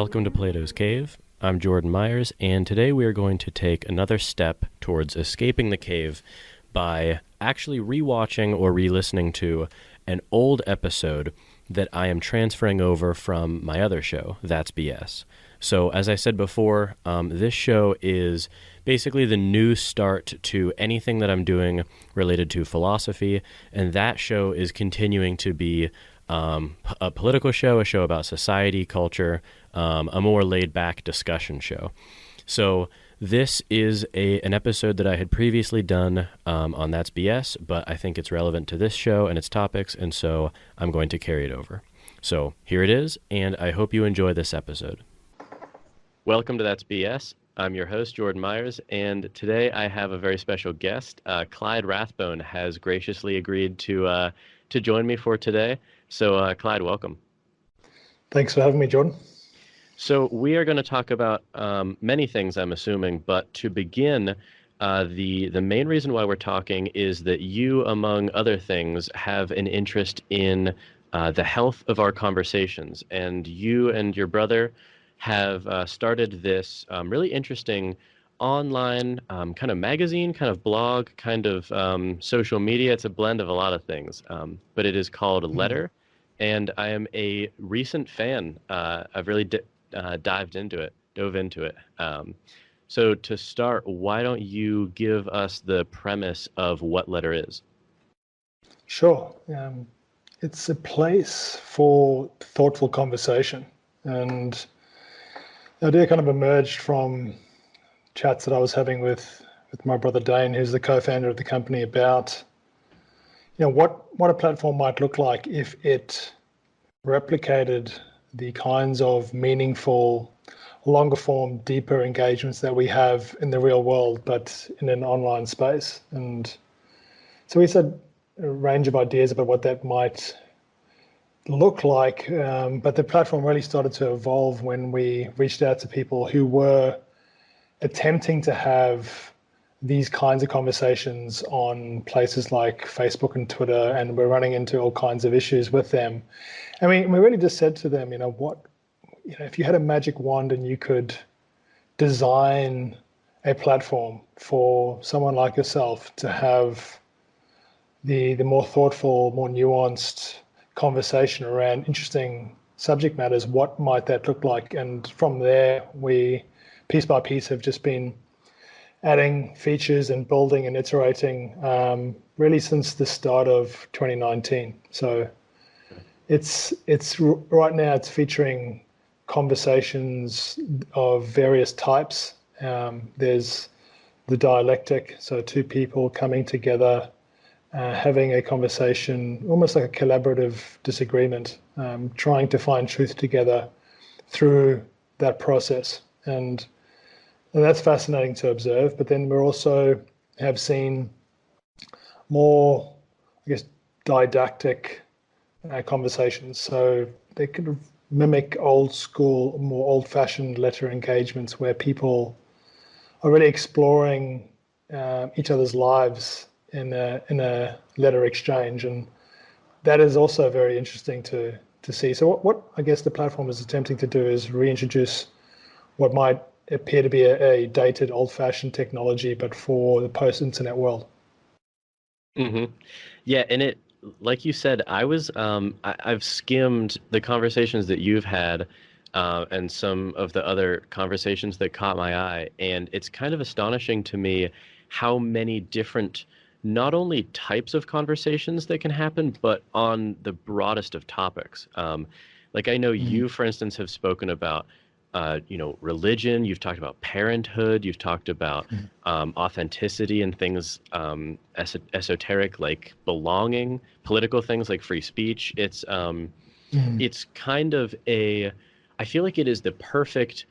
Welcome to Plato's Cave. I'm Jordan Myers, and today we are going to take another step towards escaping the cave by actually rewatching or re-listening to an old episode that I am transferring over from my other show, That's BS. So, as I said before, this show is basically the new start to anything that I'm doing related to philosophy, and that show is continuing to be a political show, a show about society, culture, a more laid-back discussion show. So this is an episode that I had previously done on That's BS, but I think it's relevant to this show and its topics, and so I'm going to carry it over. So here it is, and I hope you enjoy this episode. Welcome to That's BS. I'm your host, Jordan Myers, and today I have a very special guest. Clyde Rathbone has graciously agreed to join me for today. So, Clyde, welcome. Thanks for having me, Jordan. So we are going to talk about many things, I'm assuming, but to begin, the main reason why we're talking is that you, among other things, have an interest in the health of our conversations, and you and your brother have started this really interesting online kind of magazine, kind of blog, kind of social media. It's a blend of a lot of things, but it is called Letter, and I am a recent fan. I've really dove into it. So to start, why don't you give us the premise of what Letter is? Sure. It's a place for thoughtful conversation, and the idea kind of emerged from chats that I was having with my brother Dane, who's the co-founder of the company, about what a platform might look like if it replicated the kinds of meaningful, longer form, deeper engagements that we have in the real world, but in an online space. And so we said a range of ideas about what that might look like, but the platform really started to evolve when we reached out to people who were attempting to have these kinds of conversations on places like Facebook and Twitter, and we're running into all kinds of issues with them. And we really just said to them, if you had a magic wand and you could design a platform for someone like yourself to have the more thoughtful, more nuanced conversation around interesting subject matters, what might that look like? And from there, we, piece by piece, have just been adding features and building and iterating really since the start of 2019. So it's right now it's featuring conversations of various types. There's the dialectic, so two people coming together, having a conversation, almost like a collaborative disagreement, trying to find truth together through that process. And that's fascinating to observe. But then we're also have seen more, didactic conversations. So they could mimic old school, more old-fashioned letter engagements where people are really exploring each other's lives in a letter exchange, and that is also very interesting to see. So what I guess the platform is attempting to do is reintroduce what might appear to be a dated, old-fashioned technology, but for the post-internet world. Mm-hmm. Yeah, and it, like you said, I've skimmed the conversations that you've had and some of the other conversations that caught my eye, and it's kind of astonishing to me how many different, not only types of conversations that can happen, but on the broadest of topics. Like I know you, for instance, have spoken about religion, you've talked about parenthood, you've talked about authenticity and things esoteric like belonging, political things like free speech. It's kind of I feel like it is the perfect,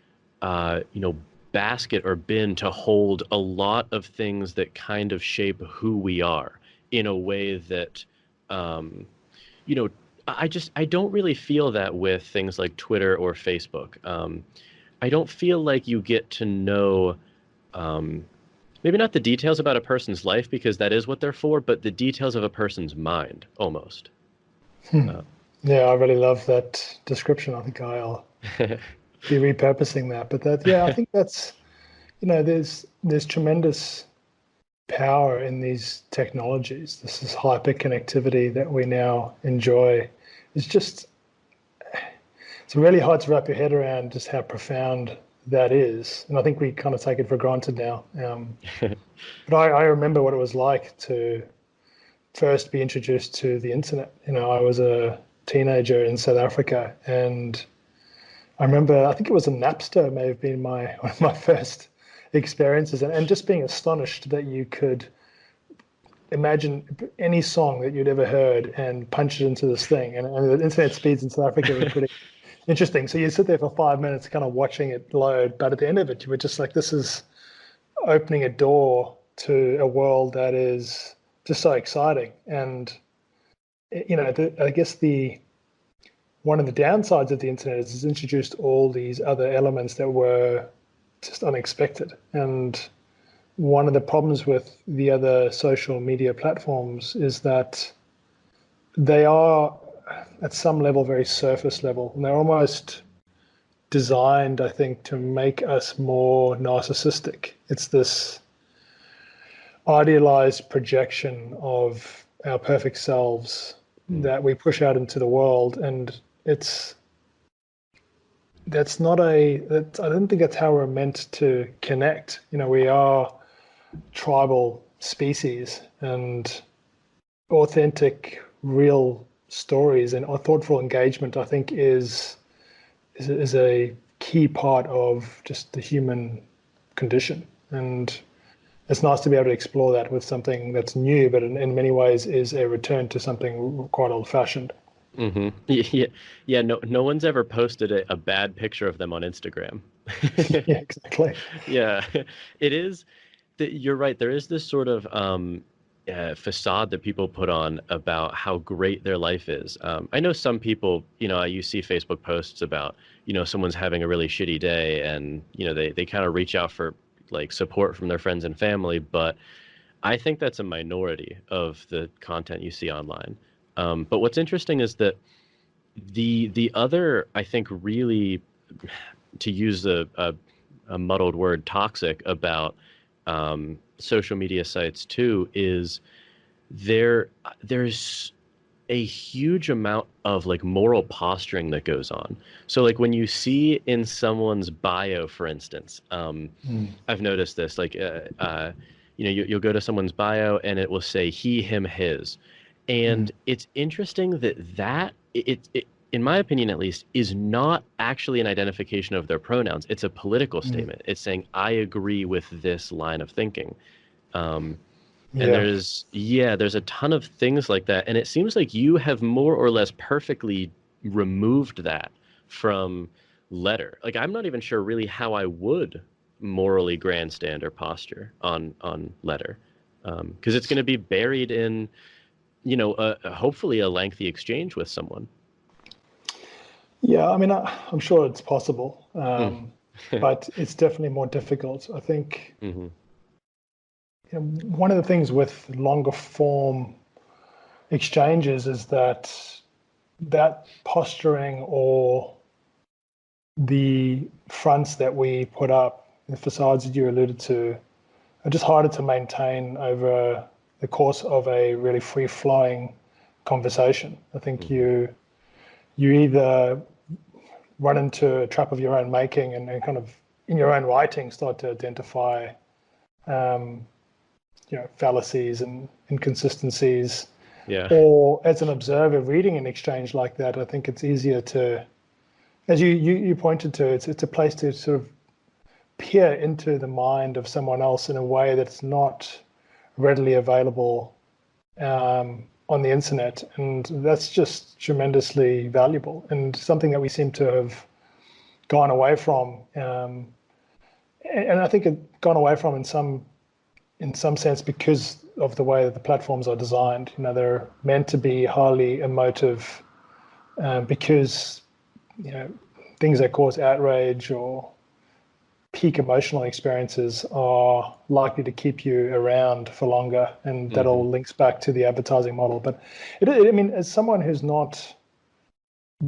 basket or bin to hold a lot of things that kind of shape who we are in a way that, I don't really feel that with things like Twitter or Facebook. I don't feel like you get to know, maybe not the details about a person's life, because that is what they're for, but the details of a person's mind, almost. Yeah, I really love that description. I think I'll be repurposing that. But that, yeah, I think that's, there's tremendous power in these technologies. This is hyper connectivity that we now enjoy. It's just, it's really hard to wrap your head around just how profound that is. And I think we kind of take it for granted now. But I remember what it was like to first be introduced to the internet. I was a teenager in South Africa, and I remember, I think it was a Napster may have been one of my first experiences, and just being astonished that you could imagine any song that you'd ever heard and punch it into this thing. And the internet speeds in South Africa were pretty interesting. So you sit there for 5 minutes kind of watching it load, but at the end of it, you were just like, this is opening a door to a world that is just so exciting. And, I guess one of the downsides of the internet is it's introduced all these other elements that were just unexpected. And one of the problems with the other social media platforms is that they are at some level very surface level, and they're almost designed, I think, to make us more narcissistic. It's this idealized projection of our perfect selves that we push out into the world, and I don't think that's how we're meant to connect. We are tribal species, and authentic, real stories and thoughtful engagement, I think, is a key part of just the human condition. And it's nice to be able to explore that with something that's new, but in many ways is a return to something quite old-fashioned. Hmm. Yeah, yeah. No one's ever posted a bad picture of them on Instagram. Yeah, exactly. Yeah, it is. You're right. There is this sort of facade that people put on about how great their life is. I know some people, you see Facebook posts about, someone's having a really shitty day, and, they kind of reach out for like support from their friends and family. But I think that's a minority of the content you see online. But what's interesting is that the other, I think, really, to use a muddled word, toxic about social media sites too, is there's a huge amount of like moral posturing that goes on. So like when you see in someone's bio, for instance, I've noticed this, like you'll go to someone's bio and it will say he, him, his, and it's interesting that it in my opinion at least, is not actually an identification of their pronouns. It's a political statement. It's saying, I agree with this line of thinking. And Yeah. there's a ton of things like that. And it seems like you have more or less perfectly removed that from letter. Like, I'm not even sure really how I would morally grandstand or posture on letter. Because it's going to be buried in, hopefully a lengthy exchange with someone. Yeah, I mean, I'm sure it's possible, Mm. but it's definitely more difficult. I think Hmm. one of the things with longer form exchanges is that posturing or the fronts that we put up, the facades that you alluded to, are just harder to maintain over the course of a really free-flowing conversation. I think you either run into a trap of your own making and kind of in your own writing start to identify fallacies and inconsistencies. Yeah. Or as an observer reading an exchange like that, I think it's easier to, as you pointed to, it's a place to sort of peer into the mind of someone else in a way that's not readily available on the internet. And that's just tremendously valuable and something that we seem to have gone away from. And I think it gone away from in some sense because of the way that the platforms are designed. They're meant to be highly emotive because things that cause outrage or peak emotional experiences are likely to keep you around for longer, and that Hmm. all links back to the advertising model. But I mean, as someone who's not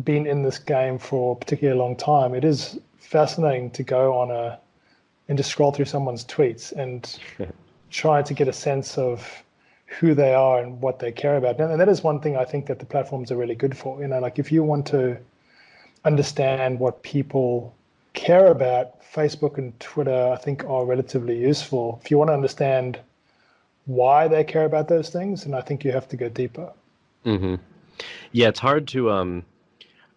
been in this game for a particularly long time, it is fascinating to go on and just scroll through someone's tweets and try to get a sense of who they are and what they care about. And that is one thing I think that the platforms are really good for. Like if you want to understand what people care about, Facebook and Twitter, I think, are relatively useful. If you want to understand why they care about those things, and I think you have to go deeper. Mm-hmm. Yeah, it's hard to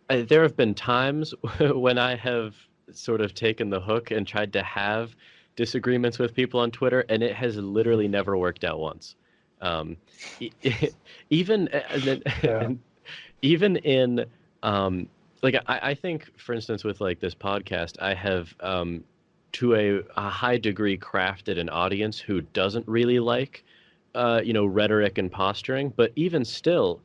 there have been times when I have sort of taken the hook and tried to have disagreements with people on Twitter, and it has literally never worked out once. Um, e- even Yeah. and even in like I think, for instance, with like this podcast, I have to a high degree crafted an audience who doesn't really like rhetoric and posturing, but even still.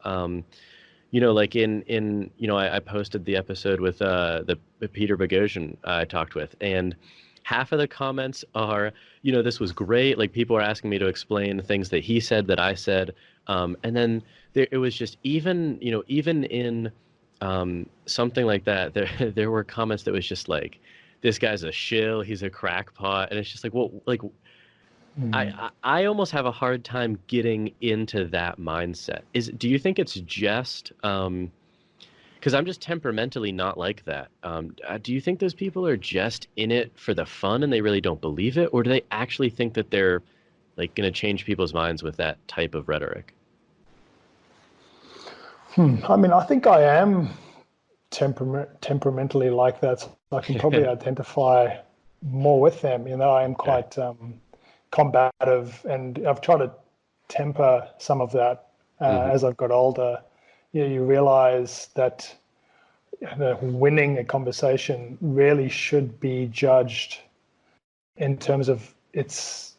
Like I posted the episode with the Peter Boghossian I talked with, and half of the comments are, this was great. Like people are asking me to explain things that he said that I said, and then it was just even in something like that, there were comments that was just like, this guy's a shill, he's a crackpot, and it's just like, well, like I almost have a hard time getting into that mindset. Do you think it's just because I'm just temperamentally not like that. Do you think those people are just in it for the fun and they really don't believe it, or do they actually think that they're like going to change people's minds with that type of rhetoric? I mean, I think I am temperamentally like that. So I can probably identify more with them. I am Okay. quite combative, and I've tried to temper some of that Hmm. as I've got older. You realize that winning a conversation really should be judged in terms of its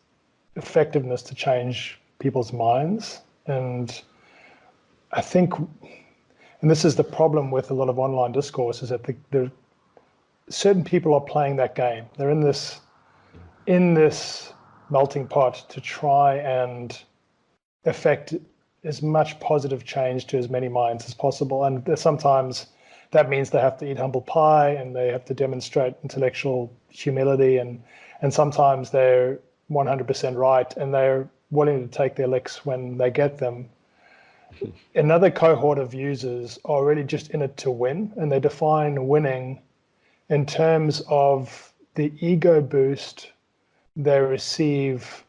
effectiveness to change people's minds. And I think, and this is the problem with a lot of online discourse, is that certain people are playing that game. They're in this melting pot to try and affect as much positive change to as many minds as possible. And sometimes that means they have to eat humble pie and they have to demonstrate intellectual humility. And sometimes they're 100% right and they're willing to take their licks when they get them. Another cohort of users are really just in it to win, and they define winning in terms of the ego boost they receive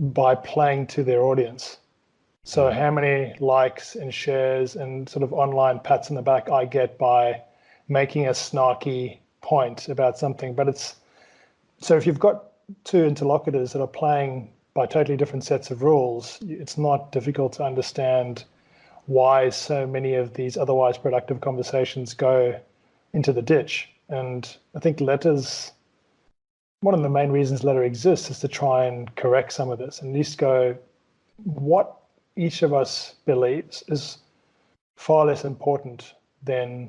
by playing to their audience. So how many likes and shares and sort of online pats on the back I get by making a snarky point about something. But so if you've got two interlocutors that are playing by totally different sets of rules, it's not difficult to understand why so many of these otherwise productive conversations go into the ditch. And I think one of the main reasons Letter exists is to try and correct some of this and at least go, what each of us believes is far less important than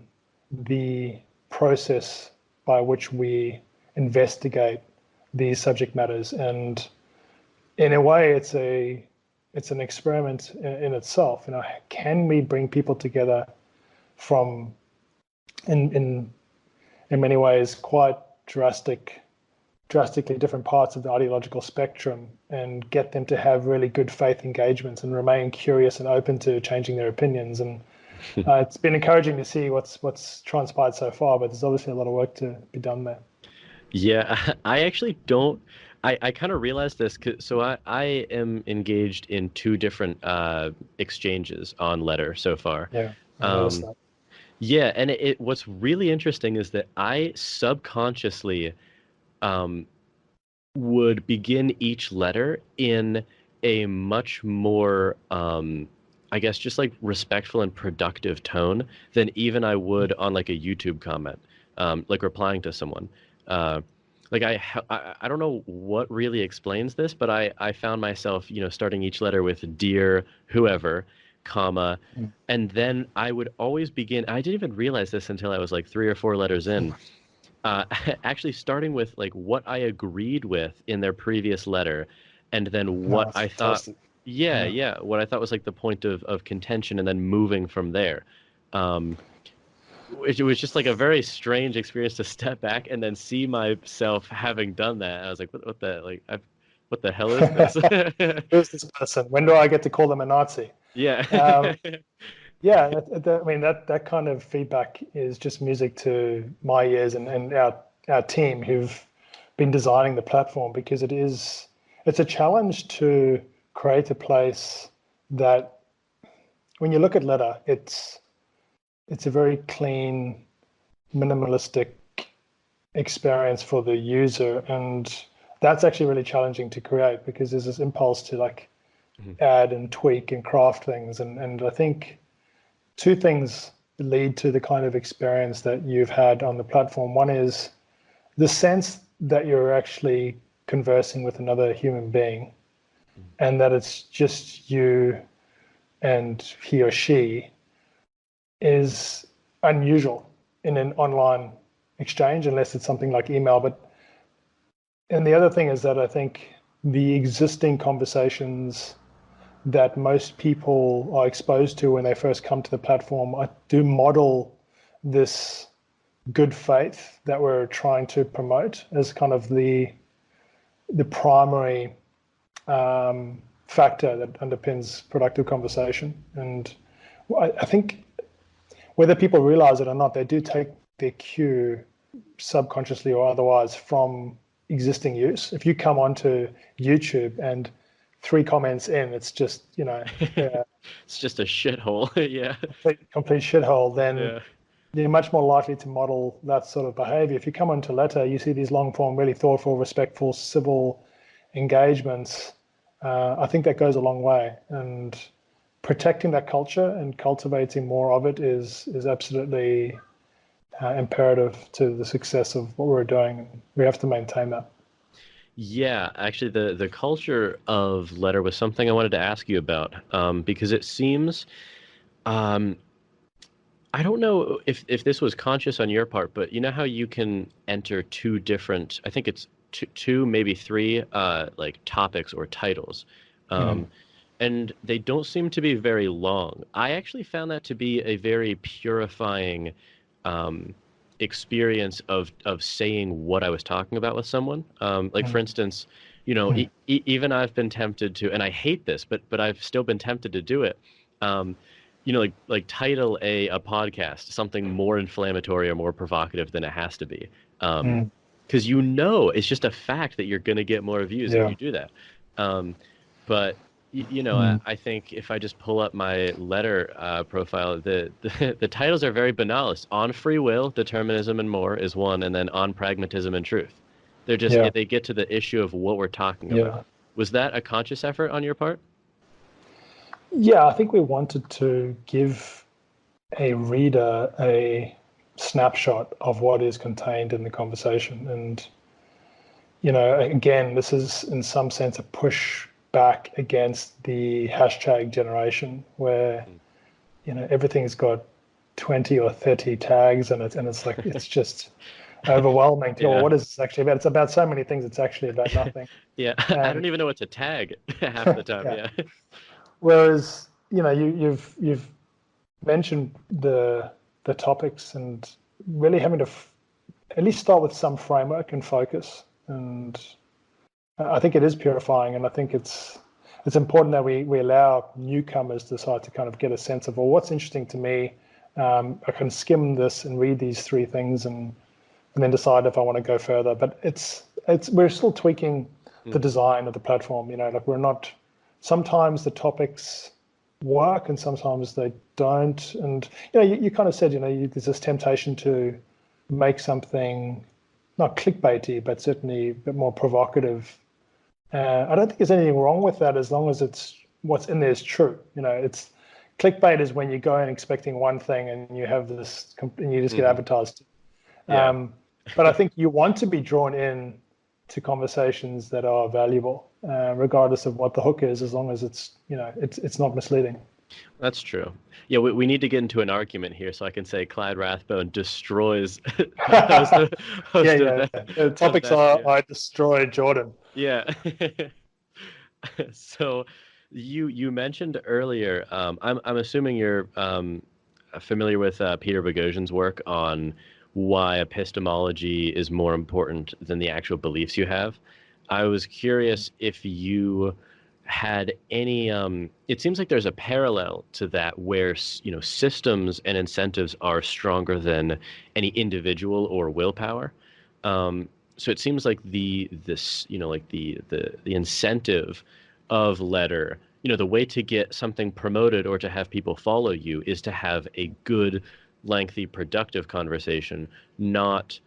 the process by which we investigate these subject matters. And in a way, it's an experiment in itself. Can we bring people together from in many ways quite drastically different parts of the ideological spectrum and get them to have really good faith engagements and remain curious and open to changing their opinions. And it's been encouraging to see what's transpired so far, but there's obviously a lot of work to be done there. Yeah, I actually don't. I kind of realized this. So I am engaged in two different exchanges on Letter so far. Yeah, I noticed Um, that. yeah, and what's really interesting is that I subconsciously um, would begin each letter in a much more, I guess, just like respectful and productive tone than even I would on like a YouTube comment, like replying to someone. Uh, like I don't know what really explains this, but I found myself, starting each letter with dear whoever, comma, Mm. and then I would always begin. I didn't even realize this until I was like three or four letters in, uh, actually starting with like what I agreed with in their previous letter, and then No, what it's I thought, fantastic. yeah, Yeah. yeah, what I thought was like the point of contention, and then moving from there. Um, it was just like a very strange experience to step back and then see myself having done that. I was like, what the like what the hell is this? Who's this person? When do I get to call them a Nazi? Yeah. Um, yeah, I mean that kind of feedback is just music to my ears and our team who've been designing the platform because it's a challenge to create a place that when you look at Letter, it's a very clean, minimalistic experience for the user, and that's actually really challenging to create because there's this impulse to like Mhm. add and tweak and craft things, and I think two things lead to the kind of experience that you've had on the platform. One is the sense that you're actually conversing with another human being and that it's just you and he or she is unusual in an online exchange unless it's something like email. And the other thing is that I think the existing conversations that most people are exposed to when they first come to the platform do model this good faith that we're trying to promote as kind of the primary factor that underpins productive conversation. And I think whether people realize it or not, they do take their cue subconsciously or otherwise from existing use. If you come onto YouTube and three comments in, it's just, It's just a shithole. Yeah. complete shithole, then Yeah. you're much more likely to model that sort of behavior. If you come onto Letter, you see these long form, really thoughtful, respectful, civil engagements. I think that goes a long way. And protecting that culture and cultivating more of it is absolutely imperative to the success of what we're doing. We have to maintain that. Yeah, actually, the culture of Letter was something I wanted to ask you about, because it seems, um, I don't know if this was conscious on your part, but you know how you can enter two different, I think it's two, maybe three, like topics or titles, um, Mm. and they don't seem to be very long. I actually found that to be a very purifying, um, experience of saying what I was talking about with someone. Like for Mm. instance, you know, Mm. even I've been tempted to, and I hate this, but I've still been tempted to do it. Um, you know, like title a podcast something more inflammatory or more provocative than it has to be. Mm. Because you know it's just a fact that you're going to get more views if Yeah. you do that. Um, but you know, Mm. I think if I just pull up my Letter profile, the titles are very banal. It's on free will, determinism, and more is one, and then on pragmatism and truth. They're just Yeah. they get to the issue of what we're talking about. Yeah. Was that a conscious effort on your part? Yeah. I think we wanted to give a reader a snapshot of what is contained in the conversation. And, again, this is in some sense a push back against the hashtag generation where, everything's got 20 or 30 tags in it. And it's like, it's just overwhelming to go, well, Yeah. what is this actually about? It's about so many things. It's actually about nothing. Yeah, I And don't even know what to tag half the time. yeah, Yeah. whereas, you've mentioned the topics and really having to at least start with some framework and focus. And I think it is purifying, and I think it's important that we allow newcomers to decide to kind of get a sense of, well, what's interesting to me. I can skim this and read these three things and then decide if I want to go further. But it's we're still tweaking the Mm, design of the platform. Like we're not. Sometimes the topics work and sometimes they don't. And you kind of said, there's this temptation to make something not clickbaity, but certainly a bit more provocative. I don't think there's anything wrong with that as long as it's what's in there is true. It's clickbait is when you go in expecting one thing and you have this and you just get hmm. advertised. Yeah, But I think you want to be drawn in to conversations that are valuable, regardless of what the hook is, as long as it's not misleading. that's true. Yeah, we need to get into an argument here so I can say Clyde Rathbone destroys host Yeah, of, host of yeah. that The of topics that. are Yeah. I destroyed Jordan. Yeah. So you mentioned earlier, I'm assuming you're familiar with Peter Boghossian's work on why epistemology is more important than the actual beliefs you have. I was curious if you had any. It seems like there's a parallel to that where systems and incentives are stronger than any individual or willpower. So it seems like the incentive of letter, the way to get something promoted or to have people follow you is to have a good, lengthy, productive conversation, not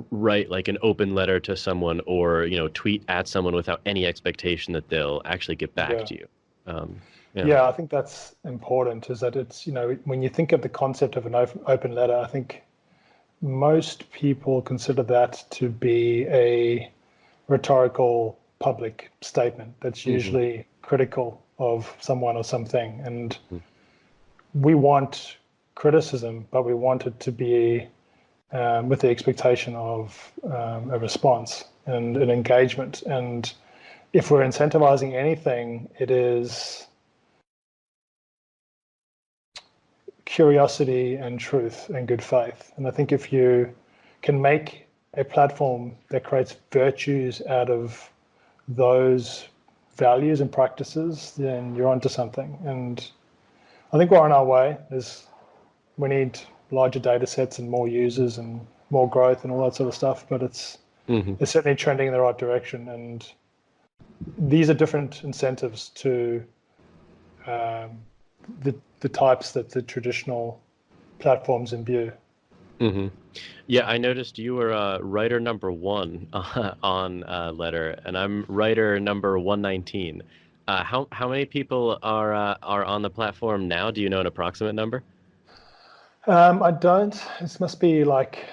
write like an open letter to someone or, tweet at someone without any expectation that they'll actually get back Yeah. to you. Yeah. Yeah, I think that's important is that it's, when you think of the concept of an open letter, I think most people consider that to be a rhetorical public statement that's Hmm. usually critical of someone or something. And we want criticism, but we want it to be with the expectation of a response and an engagement. And if we're incentivizing anything, it is curiosity and truth and good faith. And I think if you can make a platform that creates virtues out of those values and practices, then you're onto something. And I think we're on our way. We need larger data sets and more users and more growth and all that sort of stuff, but Hmm. it's certainly trending in the right direction. And these are different incentives to um, the types that the traditional platforms imbue. Hmm. Yeah, I noticed you were writer number one on Letter, and I'm writer number 119. How many people are on the platform now? Do you know an approximate number? I don't. It must be like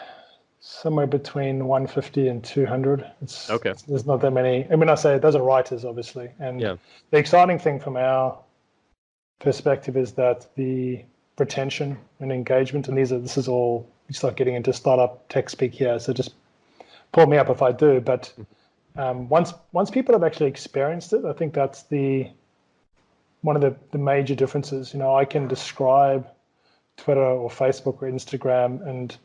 somewhere between 150 and 200. Okay. There's not that many. I mean, I say those are writers, obviously. And Yeah. the exciting thing from our perspective is that the retention and engagement, and this is all, we start getting into startup tech speak here, so just pull me up if I do. But once people have actually experienced it, I think that's one of the major differences. I can describe Twitter or Facebook or Instagram, and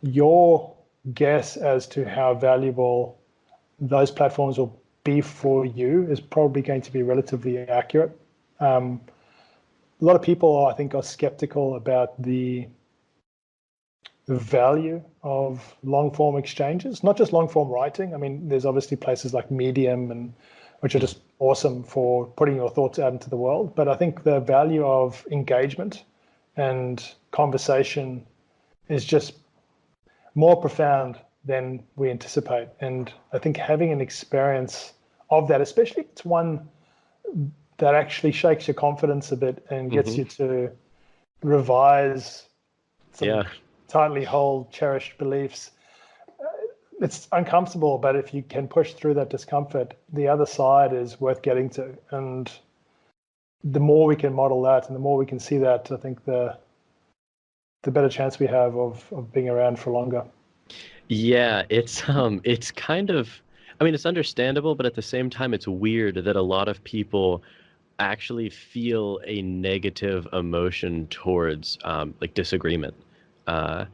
your guess as to how valuable those platforms will be for you is probably going to be relatively accurate. A lot of people, I think, are skeptical about the value of long form exchanges, not just long form writing. I mean, there's obviously places like Medium and which are just awesome for putting your thoughts out into the world. But I think the value of engagement and conversation is just more profound than we anticipate. And I think having an experience of that, especially if it's one that actually shakes your confidence a bit and gets Hmm. you to revise some Yeah. tightly held, cherished beliefs. It's uncomfortable, but if you can push through that discomfort, the other side is worth getting to. And the more we can model that and the more we can see that, I think the better chance we have of being around for longer. Yeah, it's kind of, I mean, it's understandable, but at the same time, it's weird that a lot of people actually feel a negative emotion towards like disagreement. Uh,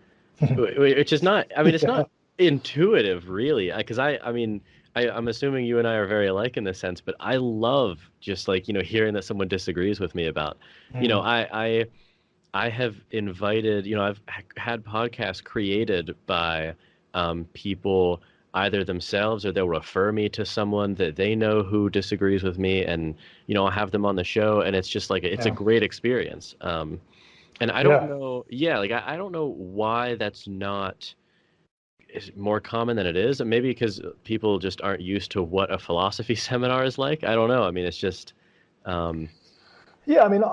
which is not, I mean, it's Yeah. not intuitive really, because I mean, I'm assuming you and I are very alike in this sense, but I love just like, hearing that someone disagrees with me about, you know, Mm. I have invited, I've had podcasts created by people either themselves or they'll refer me to someone that they know who disagrees with me, and I'll have them on the show, and it's just like it's a Yeah. great experience. And I don't Yeah. know, yeah, like I don't know why that's not is more common than it is. And maybe because people just aren't used to what a philosophy seminar is like. I don't know. I mean, it's just, um, Yeah. I mean,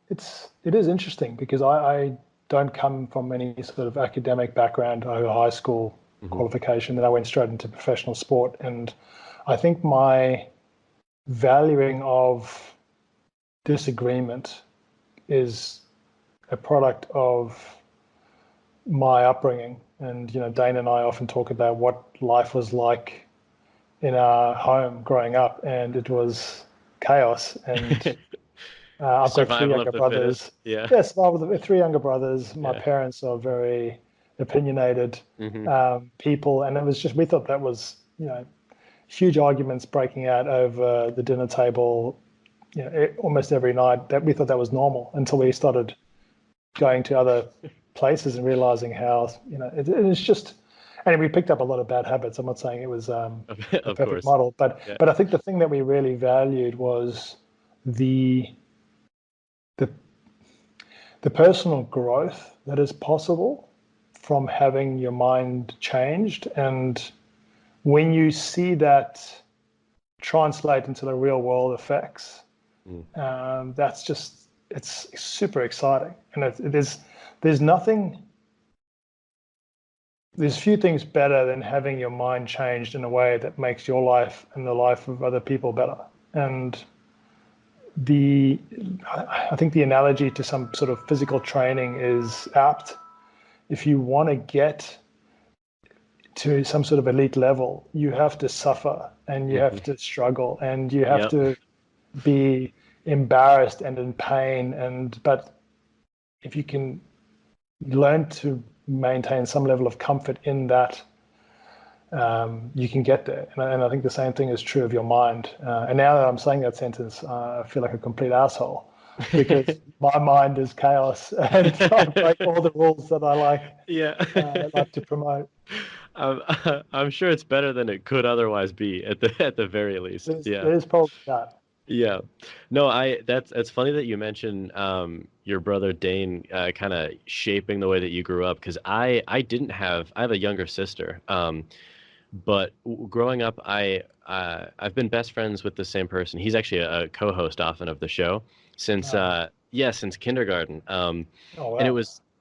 it is interesting because I don't come from any sort of academic background. I have a high school mhm, qualification, then I went straight into professional sport, and I think my valuing of disagreement is a product of my upbringing. And Dane and I often talk about what life was like in our home growing up, and it was chaos. And I've got three Survival of younger the fittest. brothers. Yeah. Yes, well, with three younger brothers. My Yeah. parents are very opinionated Hmm. people, and it was just we thought that was huge arguments breaking out over the dinner table, almost every night. That we thought that was normal until we started going to other places and realizing how it's just. And we picked up a lot of bad habits. I'm not saying it was the Of perfect course. model, but Yeah. I think the thing that we really valued was the the the personal growth that is possible from having your mind changed. And when you see that translate into the real world effects, Mm. that's just, it's super exciting. And there's nothing, there's few things better than having your mind changed in a way that makes your life and the life of other people better. And the I think the analogy to some sort of physical training is apt. If you want to get to some sort of elite level, you have to suffer and you Hmm. have to struggle and you have Yep. to be embarrassed and in pain. But if you can learn to maintain some level of comfort in that, you can get there. And I think the same thing is true of your mind. And now that I'm saying that sentence, I feel like a complete asshole because my mind is chaos and I break all the rules that I Yeah. like to promote. I'm, I'm sure it's better than it could otherwise be at the very least. Yeah. There's probably that. Yeah. No, I that's it's funny that you mentioned your brother Dane kind of shaping the way that you grew up because I didn't have I have a younger sister. But growing up I've been best friends with the same person. He's actually a co-host often of the show since Uh, yeah, since kindergarten. oh, And wow.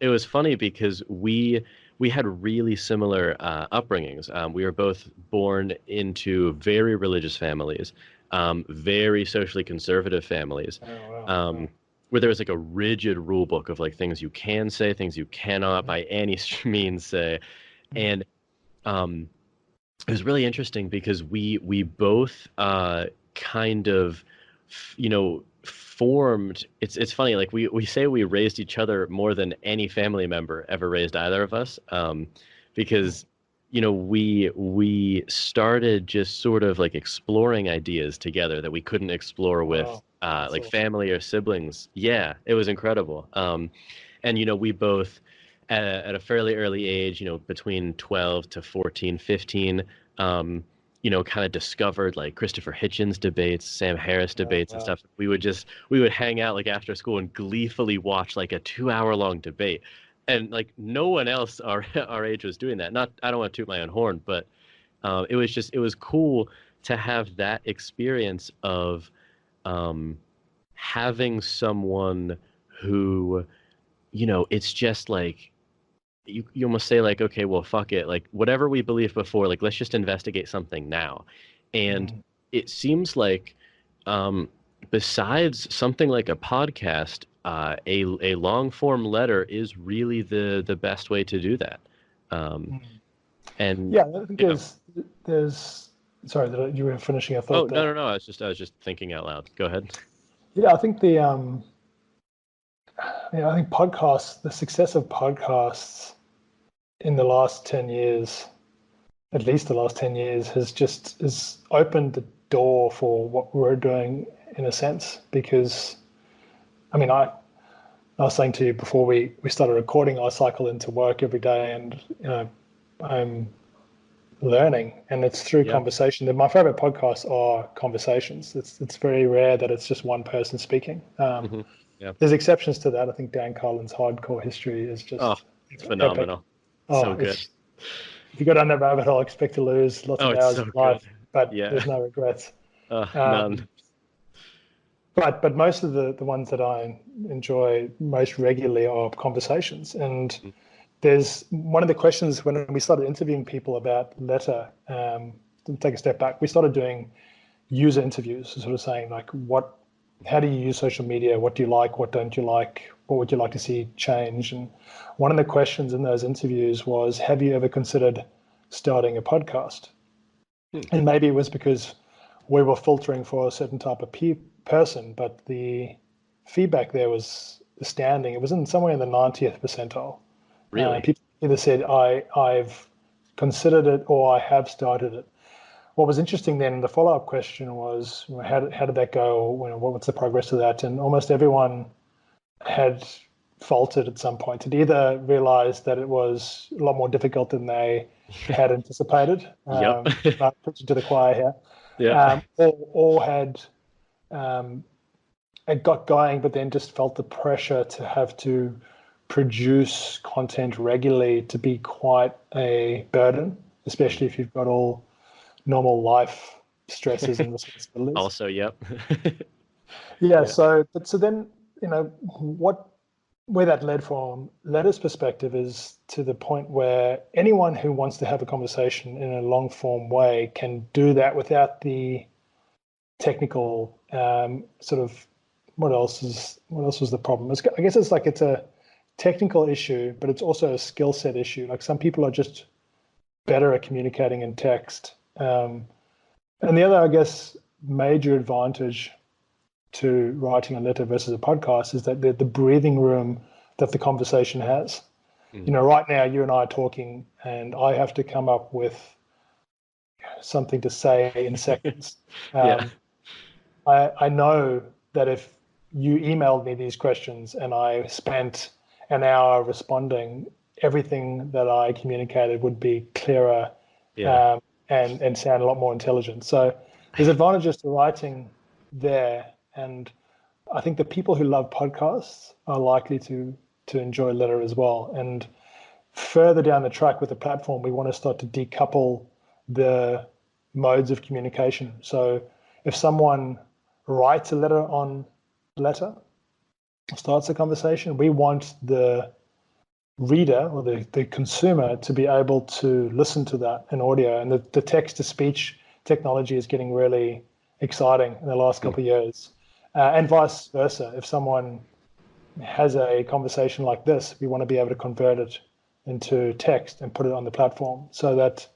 it was funny because we had really similar upbringings. We were both born into very religious families, very socially conservative families, Oh, wow. um, where there was like a rigid rule book of like things you can say, things you cannot by any means say, and um, it was really interesting because we both kind of formed it's funny like we say we raised each other more than any family member ever raised either of us because we started just sort of like exploring ideas together that we couldn't explore with Wow. That's like awesome. family or siblings. Yeah, it was incredible. And we both at a fairly early age, between 12 to 14, 15, kind of discovered like Christopher Hitchens debates, Sam Harris Oh, debates and wow. stuff. We would hang out like after school and gleefully watch like a 2 hour long debate. And like no one else our our age was doing that. Not I don't want to toot my own horn, but it was cool to have that experience of um, having someone who it's just like you almost say like, okay, well, fuck it, like whatever we believed before, like let's just investigate something now. And Mm. it seems like, um, besides something like a podcast, a long form letter is really the best way to do that. Um, Mm. and Yeah, I think yeah. there's sorry that you were finishing a Oh thought no there. no no, I was just thinking out loud. Go ahead. Yeah, I think I think podcasts, the success of podcasts in the last 10 years, at least the last 10 years, has opened the door for what we're doing in a sense. Because, I mean, I was saying to you before we started recording, I cycle into work every day and, I'm learning and it's through Yeah. conversation. My favorite podcasts are conversations. It's very rare that it's just one person speaking. Hmm. Yeah. There's exceptions to that. I think Dan Carlin's Hardcore History is Oh, just it's epic. phenomenal. Oh, So good. it's if you go down that rabbit hole, expect to lose lots Oh, of it's hours so of good. life, but Yeah. there's no regrets. None. Um, but most of the ones that I enjoy most regularly are conversations. And there's one of the questions when we started interviewing people about letter. To take a step back, we started doing user interviews, sort of saying like, how do you use social media? What do you like? What don't you like? What would you like to see change? And one of the questions in those interviews was, have you ever considered starting a podcast? Hmm. And maybe it was because we were filtering for a certain type of person, but feedback there was astounding. It was in somewhere in the 90th percentile. Really? People either said, I've considered it or I have started it. What was interesting then, the follow-up question was, how did that go? What's the progress of that? And almost everyone had faltered at some point. Had either realized that it was a lot more difficult than they had anticipated. Yep. Not preaching to the choir here. Yeah. Or had it got going, but then just felt the pressure to have to produce content regularly to be quite a burden, especially if you've got all normal life stresses and responsibilities. Also, yep. Yeah. Yeah. So then, where that led from Letter's perspective is to the point where anyone who wants to have a conversation in a long form way can do that without the technical sort of what else was the problem? I guess it's a technical issue, but it's also a skill set issue. Like some people are just better at communicating in text. And the other, I guess, major advantage to writing a letter versus a podcast is that the breathing room that the conversation has. Right now you and I are talking and I have to come up with something to say in seconds. Yeah. I know that if you emailed me these questions and I spent an hour responding, everything that I communicated would be clearer Yeah. and sound a lot more intelligent. So there's advantages to writing there. And I think the people who love podcasts are likely to enjoy letter as well. And further down the track with the platform, we want to start to decouple the modes of communication. So if someone writes a letter on Letter, starts a conversation, we want the reader or the consumer to be able to listen to that in audio. And the text-to-speech technology is getting really exciting in the last couple of years. And vice versa. If someone has a conversation like this, we want to be able to convert it into text and put it on the platform so that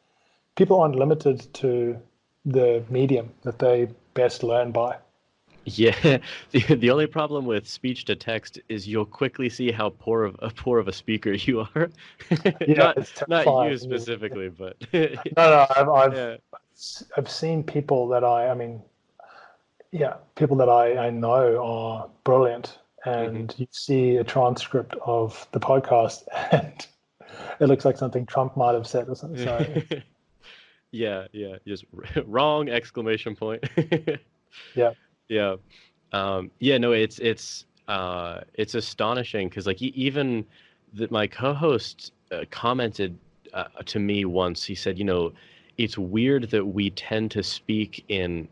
people aren't limited to the medium that they best learn by. Yeah, the only problem with speech to text is you'll quickly see how poor of a speaker you are. Yeah, Not it's not you terrifying. specifically, but No, yeah. I've seen people that people that I know are brilliant, Hmm. and you see a transcript of the podcast, and it looks like something Trump might have said or something. So Yeah, yeah, just wrong exclamation point. yeah, Yeah. Yeah, no, it's astonishing because like even my co-host commented to me once. He said, it's weird that we tend to speak in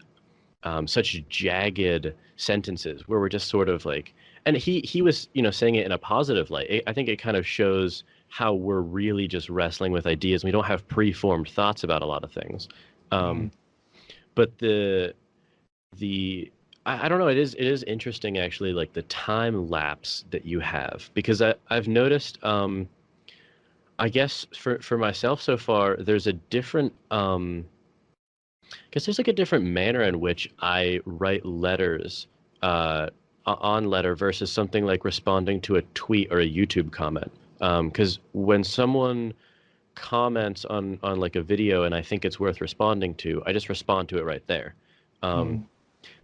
such jagged sentences where we're just sort of like, and he was saying it in a positive light. I think it kind of shows how we're really just wrestling with ideas. We don't have preformed thoughts about a lot of things. mm, But the I don't know. It is interesting actually, like the time lapse that you have because I've noticed. I guess for myself so far, there's a different. I guess there's like a different manner in which I write letters, on letter versus something like responding to a tweet or a YouTube comment. Because when someone comments on like a video and I think it's worth responding to, I just respond to it right there. Um, mm,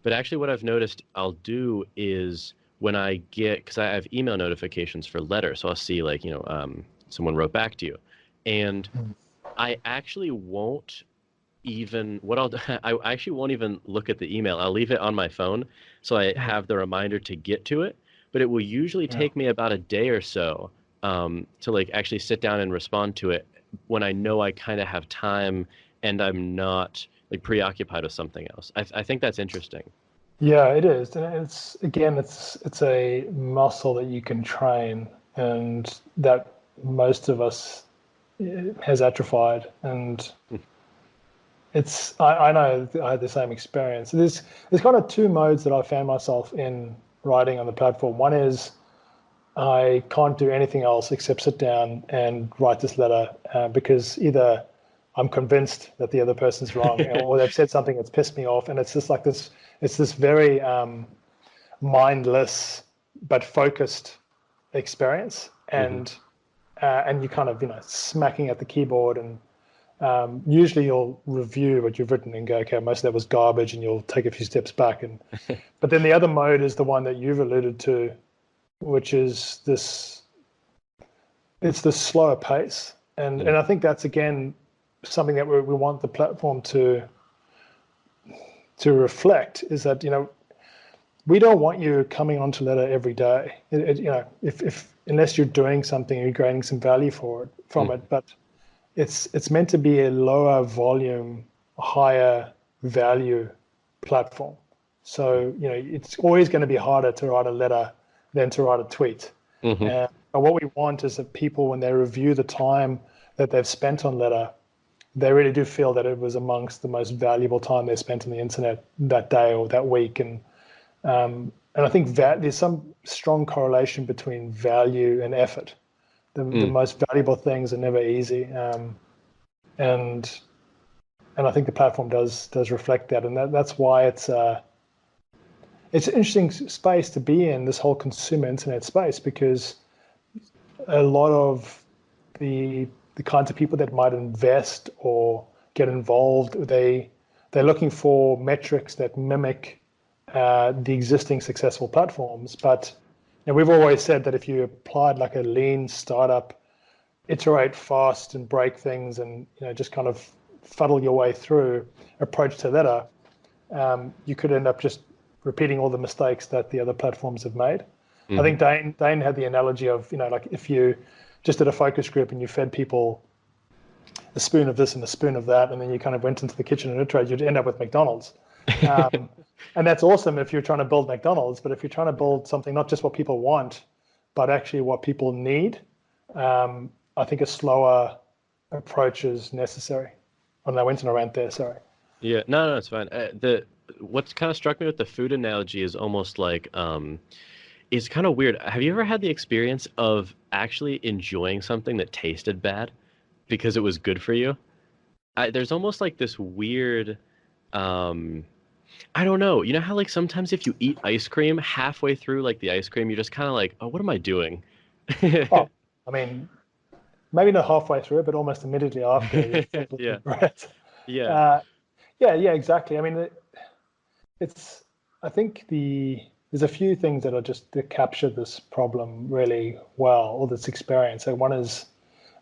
But actually, what I've noticed I'll do is when I get, because I have email notifications for letters, so I'll see like, someone wrote back to you. And mm, I actually won't even, what I'll do, I actually won't even look at the email. I'll leave it on my phone so I mm, have the reminder to get to it. But it will usually yeah. take me about a day or so to like actually sit down and respond to it when I know I kind of have time and I'm not like preoccupied with something else. I think that's interesting. Yeah, it is, and it's a muscle that you can train, and that most of us has atrophied, and I know I had the same experience. There's kind of two modes that I found myself in writing on the platform. One is I can't do anything else except sit down and write this letter because either I'm convinced that the other person's wrong or they've said something that's pissed me off, and it's just like this. It's this very mindless but focused experience, Hmm. and you kind of smacking at the keyboard, and usually you'll review what you've written and go, okay, most of that was garbage, and you'll take a few steps back. And but then the other mode is the one that you've alluded to, which is this. It's the slower pace, and I think that's again something that we want the platform to reflect, is that we don't want you coming onto Letter every day. If unless you're doing something, you're gaining some value from it. But it's meant to be a lower volume, higher value platform. So it's always going to be harder to write a letter than to write a tweet. Hmm. But what we want is that people, when they review the time that they've spent on Letter, they really do feel that it was amongst the most valuable time they spent on the internet that day or that week. And I think that there's some strong correlation between value and effort. The most valuable things are never easy, and I think the platform does reflect that, and that's why it's an interesting space to be in, this whole consumer internet space, because a lot of the kinds of people that might invest or get involved, they're looking for metrics that mimic the existing successful platforms. But we've always said that if you applied like a lean startup, iterate fast and break things, and just kind of fuddle your way through approach to Letter, you could end up just repeating all the mistakes that the other platforms have made. I think Dane had the analogy of like if you just did a focus group and you fed people a spoon of this and a spoon of that, and then you kind of went into the kitchen and iterated, you'd end up with McDonald's. And that's awesome if you're trying to build McDonald's, but if you're trying to build something not just what people want, but actually what people need, I think a slower approach is necessary. Oh, no, I went on a rant there, sorry. Yeah, no, it's fine. The What's kind of struck me with the food analogy is almost like it's kind of weird. Have you ever had the experience of actually enjoying something that tasted bad because it was good for you? There's almost like this weird, um, I don't know. You know how like sometimes if you eat ice cream halfway through like the ice cream, you're just kind of like, oh, what am I doing? Oh, I mean, maybe not halfway through, but almost immediately after you've filled with Yeah, regret. yeah. Uh, yeah, exactly. I mean, it's. I think there's a few things that are just to capture this problem really well, or this experience. So one is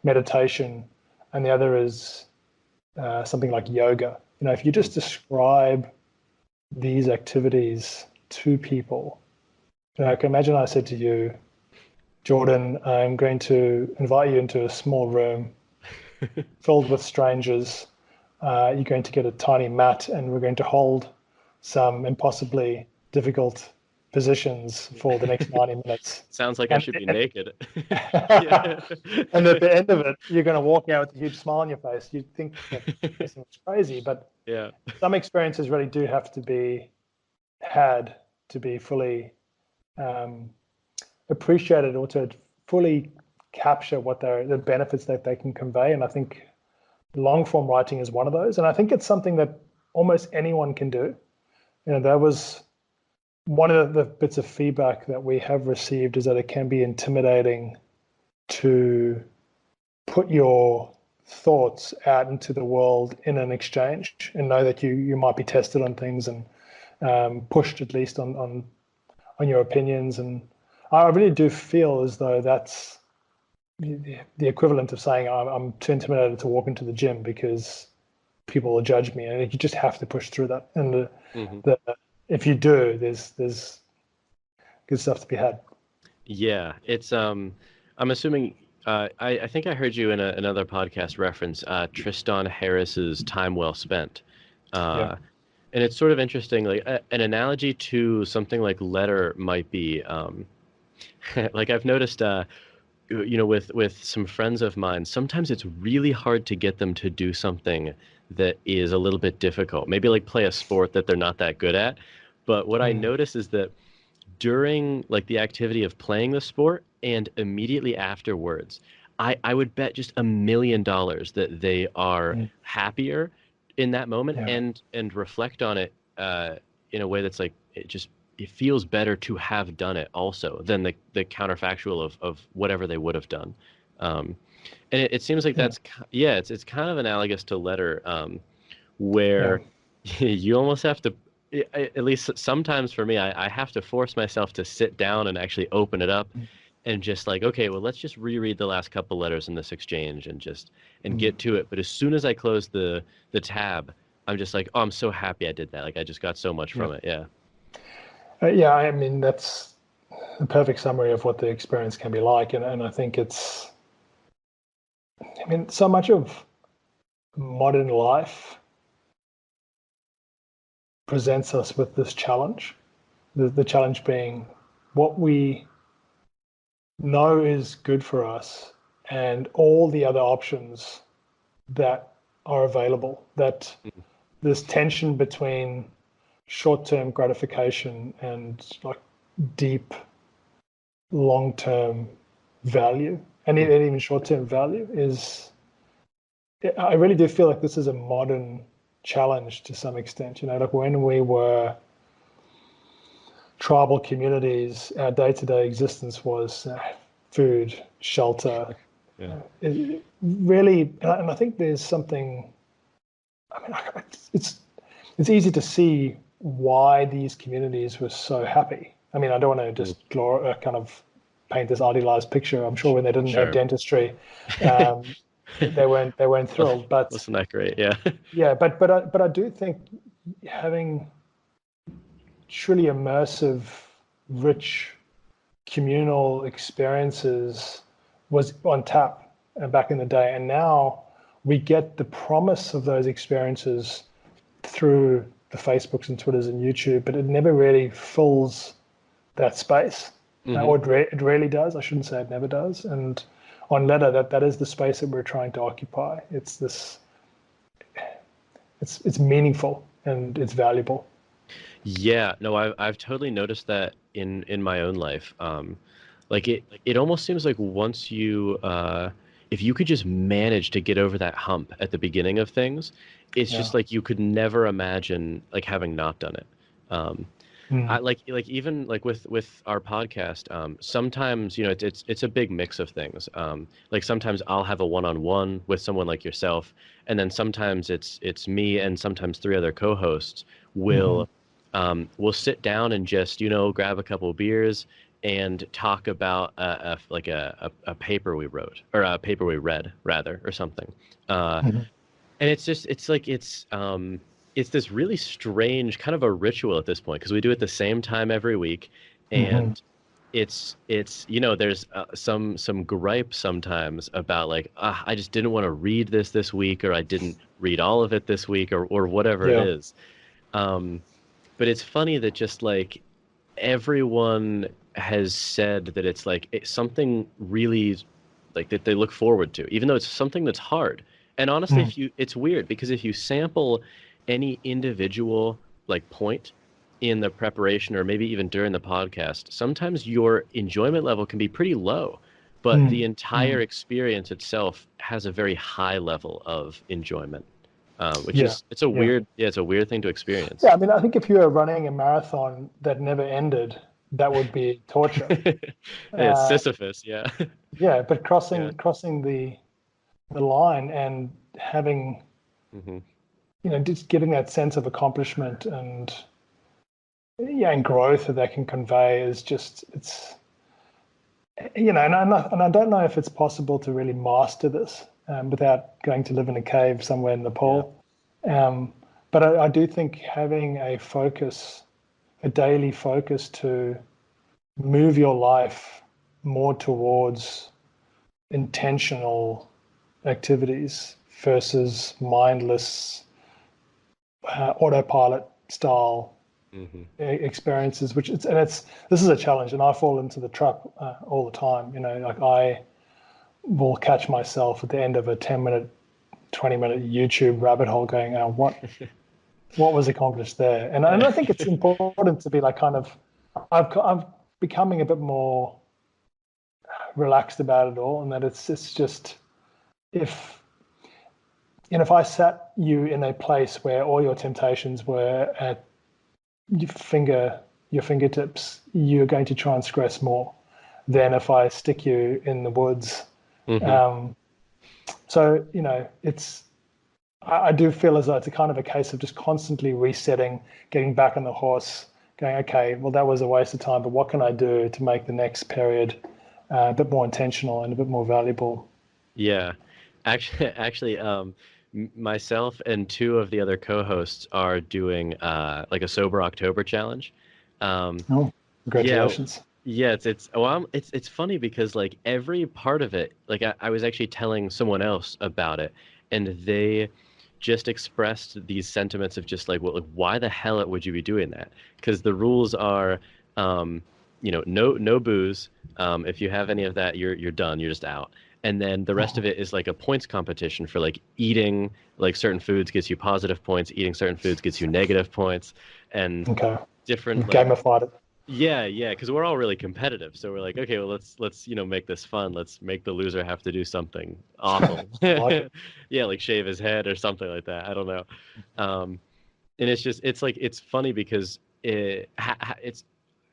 meditation, and the other is something like yoga. If you just describe these activities to people, like imagine I said to you, Jordan, I'm going to invite you into a small room filled with strangers. You're going to get a tiny mat, and we're going to hold some impossibly difficult positions for the next 90 minutes. Sounds like I And, should be and, naked. Yeah. and at the end of it, you're going to walk out with a huge smile on your face. You'd think that this person was crazy, but Yeah. some experiences really do have to be had to be fully um, appreciated, or to fully capture what the benefits that they can convey. And I think long form writing is one of those. And I think it's something that almost anyone can do. That was one of the bits of feedback that we have received, is that it can be intimidating to put your thoughts out into the world in an exchange, and know that you might be tested on things, and pushed at least on your opinions. And I really do feel as though that's the equivalent of saying I'm too intimidated to walk into the gym because people will judge me, and you just have to push through that. And Hmm. if you do, there's good stuff to be had. Yeah, it's I'm assuming I think I heard you in another podcast reference Tristan Harris's Time Well Spent. Yeah, Uh and it's sort of interesting, like an analogy to something like Letter might be like I've noticed with some friends of mine, sometimes it's really hard to get them to do something that is a little bit difficult. Maybe like play a sport that they're not that good at. But what I mm, notice is that during like the activity of playing the sport and immediately afterwards, I would bet just $1 million that they are mm, happier in that moment yeah, and reflect on it in a way that's like it just it feels better to have done it also than the counterfactual of whatever they would have done. Um, and it seems like Yeah. yeah, it's kind of analogous to letter, Yeah. where you almost have to, at least sometimes for me, I have to force myself to sit down and actually open it up and just like, okay, well, let's just reread the last couple letters in this exchange and just and Mm. get to it. But as soon as I close the tab, I'm just like, oh, I'm so happy I did that. Like I just got so much Yeah. from it. Yeah. Yeah. I mean, that's the perfect summary of what the experience can be like. And I think I mean, so much of modern life presents us with this challenge. The challenge being what we know is good for us and all the other options that are available. That this tension between short-term gratification and like deep long-term value and Mhm. even short-term value is, I really do feel like this is a modern challenge to some extent. Like when we were tribal communities, our day-to-day existence was food, shelter. Yeah. Really, and I think there's something. I mean, it's easy to see why these communities were so happy. I mean, I don't want to Mm. just kind of paint this idealized picture. I'm sure when they didn't have Sure. dentistry, um, they weren't thrilled. But Wasn't that great? Yeah. yeah, but I do think having truly immersive, rich communal experiences was on tap back in the day, and now we get the promise of those experiences through the Facebooks and Twitters and YouTube, but it never really fills that space. Hmm. Or it rarely does. I shouldn't say it never does. And on Letter, that is the space that we're trying to occupy. It's meaningful and it's valuable. Yeah, no, I've totally noticed that in my own life. Like it almost seems like once you if you could just manage to get over that hump at the beginning of things, it's Yeah. just like you could never imagine like having not done it. Um, I Mm. like even like with our podcast, sometimes it's a big mix of things. Like sometimes I'll have a one-on-one with someone like yourself, and then sometimes it's me and sometimes three other co-hosts Hmm. will sit down and just grab a couple of beers and talk about a paper we wrote or a paper we read rather or something. Hmm. And it's just it's this really strange kind of a ritual at this point because we do it the same time every week, Hmm. and it's there's some gripe sometimes about like I just didn't want to read this week, or I didn't read all of it this week, or whatever it Yeah. is. Um, but it's funny that just like everyone has said that it's like it's something really like that they look forward to, even though it's something that's hard. And honestly, Mm. if you, it's weird because if you sample any individual like point in the preparation or maybe even during the podcast, sometimes your enjoyment level can be pretty low, but Mm. the entire Mm. experience itself has a very high level of enjoyment, which Yeah. is it's a Yeah. weird yeah, it's a weird thing to experience. Yeah. I mean, I think if you were running a marathon that never ended, that would be torture. Yeah, it's Uh, Sisyphus, yeah. yeah, but Yeah. crossing the line and having, Hmm. just giving that sense of accomplishment and yeah, and growth that can convey is just and I don't know if it's possible to really master this without going to live in a cave somewhere in Yeah. Nepal. Um, but I do think having a daily focus to move your life more towards intentional activities versus mindless autopilot style Hmm. experiences, this is a challenge, and I fall into the trap all the time. Like I will catch myself at the end of a 10-minute, 20-minute YouTube rabbit hole, going, "Oh, what was accomplished there?" And I think it's important to be like kind of, I'm becoming a bit more relaxed about it all, and that it's just if if I sat you in a place where all your temptations were at your finger your fingertips, you're going to transgress more than if I stick you in the woods. Hmm. Um, so, I do feel as though it's a kind of a case of just constantly resetting, getting back on the horse, going, okay, well, that was a waste of time, but what can I do to make the next period a bit more intentional and a bit more valuable? Yeah. Myself and two of the other co-hosts are doing like a sober October challenge. Um, Oh, yeah, congratulations. yeah, it's funny because like every part of it, like I was actually telling someone else about it, and they just expressed these sentiments of just like, well, like, why the hell would you be doing that? Because the rules are, um, no booze. If you have any of that, you're done. You're just out. And then the rest of it is like a points competition for like eating like certain foods gets you positive points, eating certain foods gets you negative points, and Okay. different You've like gamified it. yeah, because we're all really competitive. So we're like, okay, well, let's make this fun. Let's make the loser have to do something awful. I like it. Yeah, like shave his head or something like that. I don't know. And it's like it's funny because it's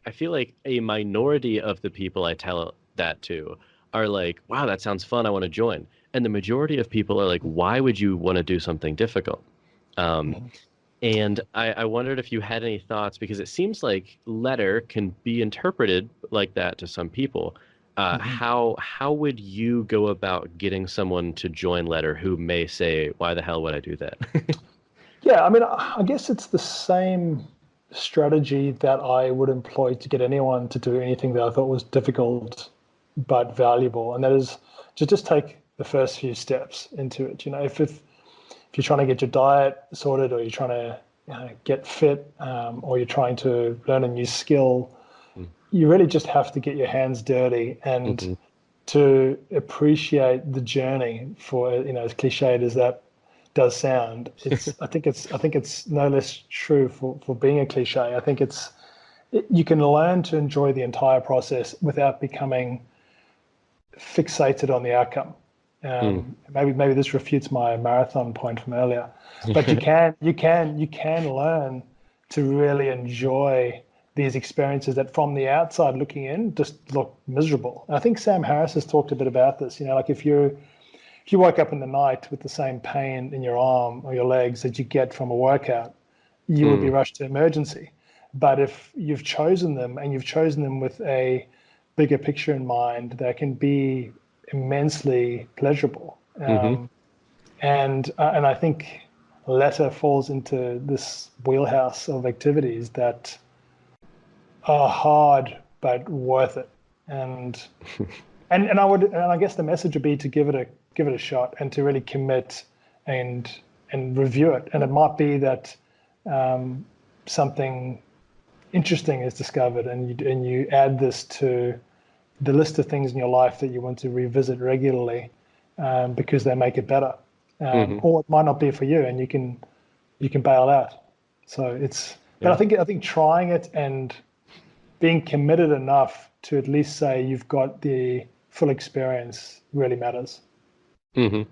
I feel like a minority of the people I tell that to are like, wow, that sounds fun. I want to join. And the majority of people are like, why would you want to do something difficult? Um, Mhm. and I wondered if you had any thoughts because it seems like letter can be interpreted like that to some people. Mhm. How would you go about getting someone to join letter who may say, "Why the hell would I do that?" Yeah, I mean, I guess it's the same strategy that I would employ to get anyone to do anything that I thought was difficult but valuable, and that is to just take the first few steps into it. If you're trying to get your diet sorted, or you're trying to get fit, or you're trying to learn a new skill, you really just have to get your hands dirty and Mm-hmm. to appreciate the journey. For as cliched as that does sound, I think it's no less true for being a cliche. I think you can learn to enjoy the entire process without becoming fixated on the outcome. Maybe this refutes my marathon point from earlier, but you can learn to really enjoy these experiences that from the outside looking in just look miserable. And I think Sam Harris has talked a bit about this. Like if you wake up in the night with the same pain in your arm or your legs that you get from a workout, you would be Mm-hmm. rushed to emergency. But if you've chosen them and you've chosen them with a bigger picture in mind, they can be immensely pleasurable. Mm-hmm. And I think letter falls into this wheelhouse of activities that are hard but worth it. And and I guess the message would be to give it a shot and to really commit and and review it. And it might be that something interesting is discovered, and you add this to the list of things in your life that you want to revisit regularly, because they make it better. Mm-hmm. Or it might not be for you, and you can bail out. So but I Yeah. think I think trying it and being committed enough to at least say you've got the full experience really matters. Mm-hmm.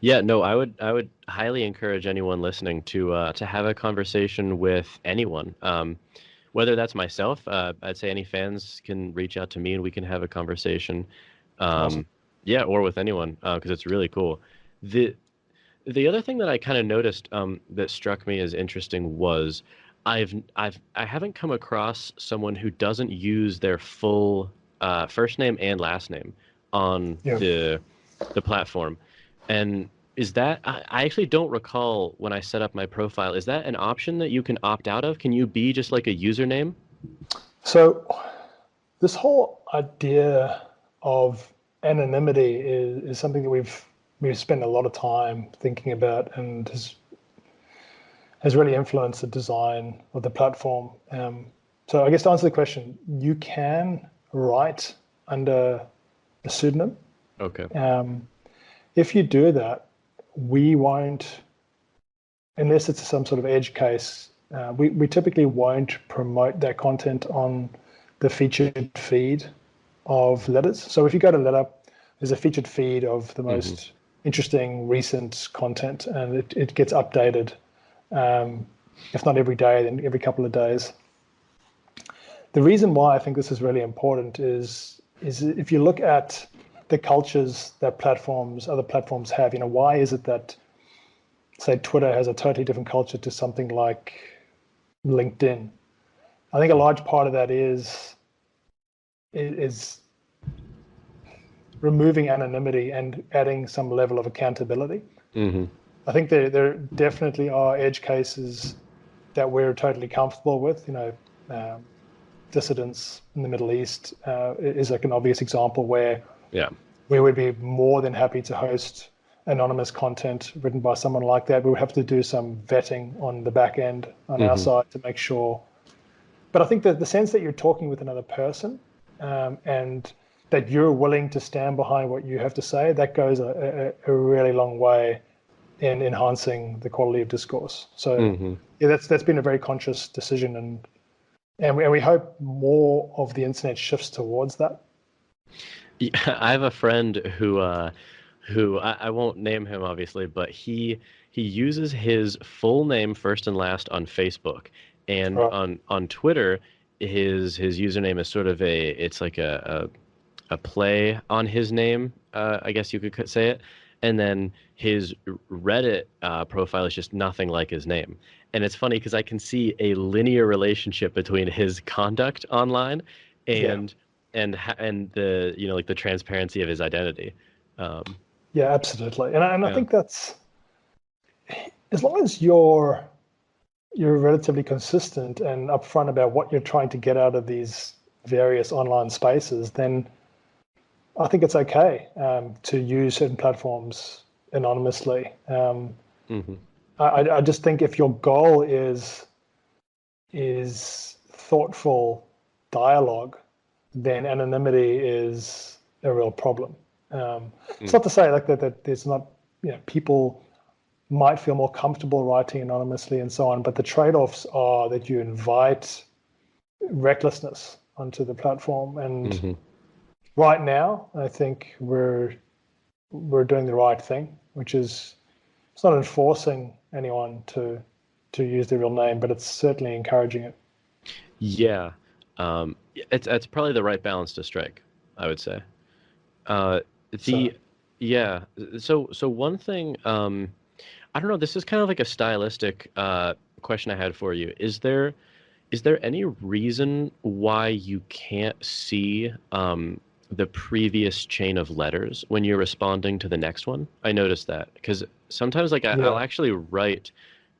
Yeah, no, I would highly encourage anyone listening to have a conversation with anyone. Whether that's myself, I'd say any fans can reach out to me and we can have a conversation. Awesome. Um, yeah, or with anyone, because it's really cool. The the other thing that I kind of noticed that struck me as interesting was I haven't come across someone who doesn't use their full first name and last name on Yeah. the platform. And is that I actually don't recall when I set up my profile. Is that an option that you can opt out of? Can you be just like a username? So this whole idea of anonymity is something that we've spent a lot of time thinking about, and has really influenced the design of the platform. So I guess to answer the question, you can write under a pseudonym. Okay. Um, if you do that, we won't, unless it's some sort of edge case, we typically won't promote that content on the featured feed of letters. So if you go to letter, there's a featured feed of the Hmm. most interesting recent content, and it gets updated, um, if not every day, then every couple of days. the reason why I think this is really important is if you look at the cultures that other platforms have, why is it that, say, Twitter has a totally different culture to something like LinkedIn? I think a large part of that is removing anonymity and adding some level of accountability. Mm-hmm. I think there definitely are edge cases that we're totally comfortable with. Dissidents in the Middle East is like an obvious example where Yeah. we would be more than happy to host anonymous content written by someone like that. We would have to do some vetting on the back end on our Mm-hmm. side to make sure. But I think that the sense that you're talking with another person and that you're willing to stand behind what you have to say, that goes a really long way in enhancing the quality of discourse. So Mm-hmm. yeah, that's been a very conscious decision, and we hope more of the internet shifts towards that. Yeah, I have a friend who I won't name him obviously, but he uses his full name first and last on Facebook, and Right. on Twitter, his username is sort of it's like a play on his name, I guess you could say it, and then his Reddit profile is just nothing like his name, and it's funny because I can see a linear relationship between his conduct online Yeah. and and the like the transparency of his identity. Um, Yeah, absolutely. And I yeah. think that's, as long as you're relatively consistent and upfront about what you're trying to get out of these various online spaces, then I think it's okay to use certain platforms anonymously. Hmm. I just think if your goal is thoughtful dialogue, then anonymity is a real problem. It's Mm. not to say like that there's not, people might feel more comfortable writing anonymously and so on, but the trade-offs are that you invite recklessness onto the platform. And Hmm. right now, I think we're doing the right thing, which is it's not enforcing anyone to use their real name, but it's certainly encouraging it. Yeah, it's probably the right balance to strike, I would say. Uh, So the yeah, so one thing, I don't know. This is kind of like a stylistic question I had for you. Is there any reason why you can't see the previous chain of letters when you're responding to the next one? I noticed that because sometimes like I'll yeah, actually write,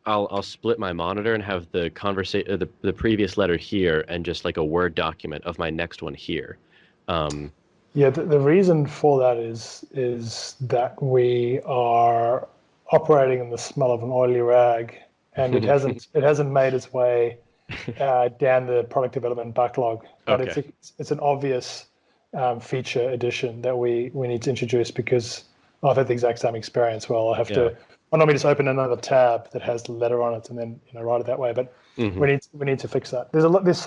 I'll split my monitor and have the conversation the previous letter here and just like a Word document of my next one here. Um, yeah. The reason for that is that we are operating in the smell of an oily rag, and it hasn't made its way down the product development backlog. But okay. it's an obvious feature addition that we need to introduce because I've had the exact same experience. Well, I have Yeah. to. Why not me just open another tab that has the letter on it and then write it that way? But Hmm. we need to fix that. There's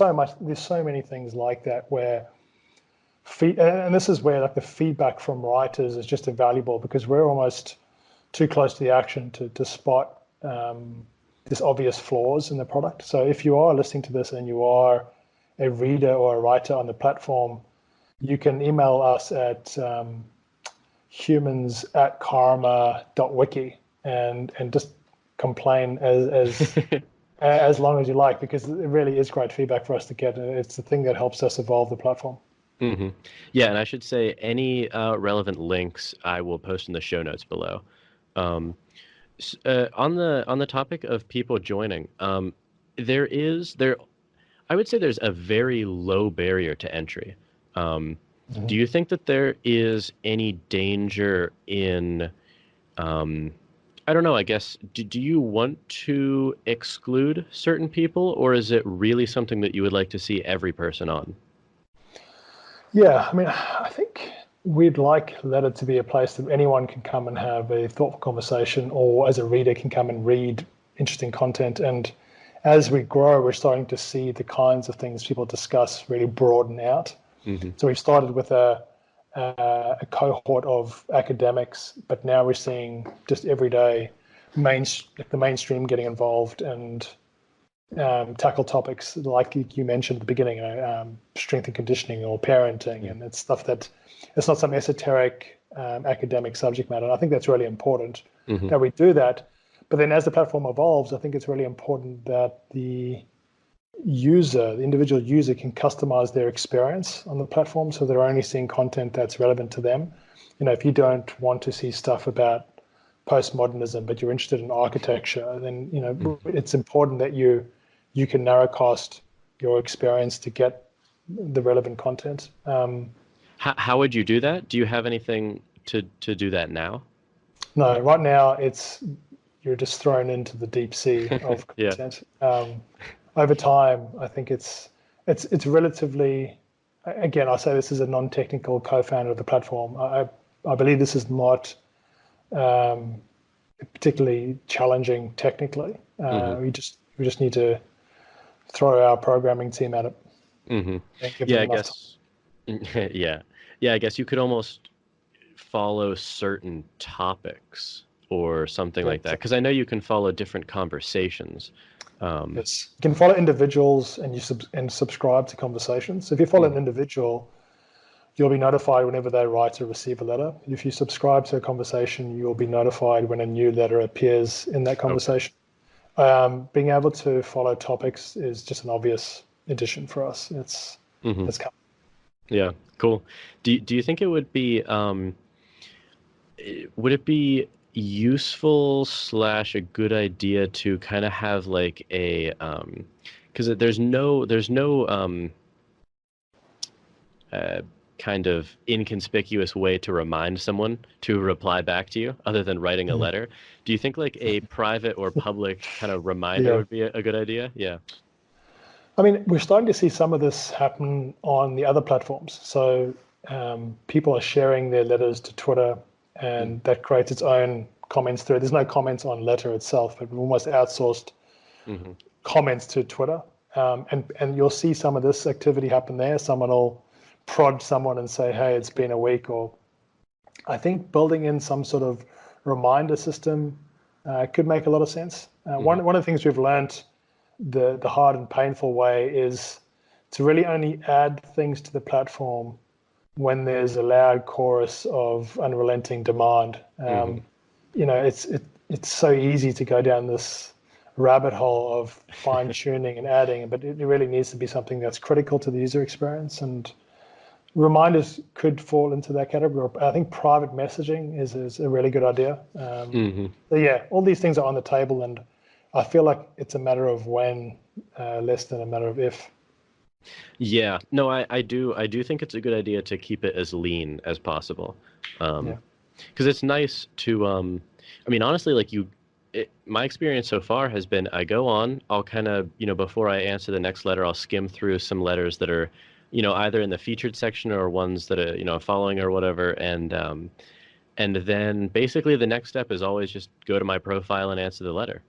so many things like that where and this is where like the feedback from writers is just invaluable because we're almost too close to the action to spot this obvious flaws in the product. So if you are listening to this and you are a reader or a writer on the platform, you can email us at humans@karma.wiki and just complain as long as you like because it really is great feedback for us to get. It's the thing that helps us evolve the platform. Hmm. Yeah, and I should say any relevant links I will post in the show notes below. Um, on the topic of people joining, there I would say there's a very low barrier to entry. Do Mhm. you think that there is any danger in I don't know, I guess do you want to exclude certain people or is it really something that you would like to see every person on? Yeah, I mean, I think we'd like Letter to be a place that anyone can come and have a thoughtful conversation, or as a reader can come and read interesting content. And as we grow, we're starting to see the kinds of things people discuss really broaden out. Hmm. So we've started with a cohort of academics, but now we're seeing just everyday the mainstream getting involved, and tackle topics like you mentioned at the beginning, strength and conditioning or parenting, and it's stuff that it's not some esoteric academic subject matter. And I think that's really important that we do that. But then as the platform evolves, I think it's really important that the individual user can customize their experience on the platform so they're only seeing content that's relevant to them. If you don't want to see stuff about postmodernism, but you're interested in architecture, then it's important that you can narrowcast your experience to get the relevant content. How would you do that? Do you have anything to do that now? No, right now you're just thrown into the deep sea of Yeah. content. Over time, I think it's relatively. Again, I say this as a non-technical co-founder of the platform. I believe this is not particularly challenging technically. We just need to throw our programming team at it and give Yeah, them I enough time. guess. Yeah. Yeah, I guess you could almost follow certain topics or something like that. Because I know you can follow different conversations. Yes, you can follow individuals and subscribe to conversations. So if you follow an individual, you'll be notified whenever they write or receive a letter. If you subscribe to a conversation, you'll be notified when a new letter appears in that conversation. Being able to follow topics is just an obvious addition for us. It's coming. Yeah, cool. Do you think it would it be useful / a good idea to kind of have like a because there's no kind of inconspicuous way to remind someone to reply back to you other than writing a letter. Do you think like a private or public kind of reminder Yeah. would be a good idea? Yeah. I mean, we're starting to see some of this happen on the other platforms. So people are sharing their letters to Twitter, and that creates its own comments thread. There's no comments on letter itself, but we've almost outsourced comments to Twitter. And you'll see some of this activity happen there. Someone will prod someone and say, hey, it's been a week. Or I think building in some sort of reminder system could make a lot of sense. One of the things we've learned the hard and painful way is to really only add things to the platform when there's a loud chorus of unrelenting demand. It's so easy to go down this rabbit hole of fine tuning and adding, but it really needs to be something that's critical to the user experience. And reminders could fall into that category. I think private messaging is a really good idea. So yeah, all these things are on the table, and I feel like it's a matter of when, less than a matter of if. Yeah, no, I do think it's a good idea to keep it as lean as possible. Because it's nice to, I mean, honestly, like my experience so far has been I go on, I'll kind of, before I answer the next letter, I'll skim through some letters that are, either in the featured section or ones that are, following or whatever. And then basically the next step is always just go to my profile and answer the letter.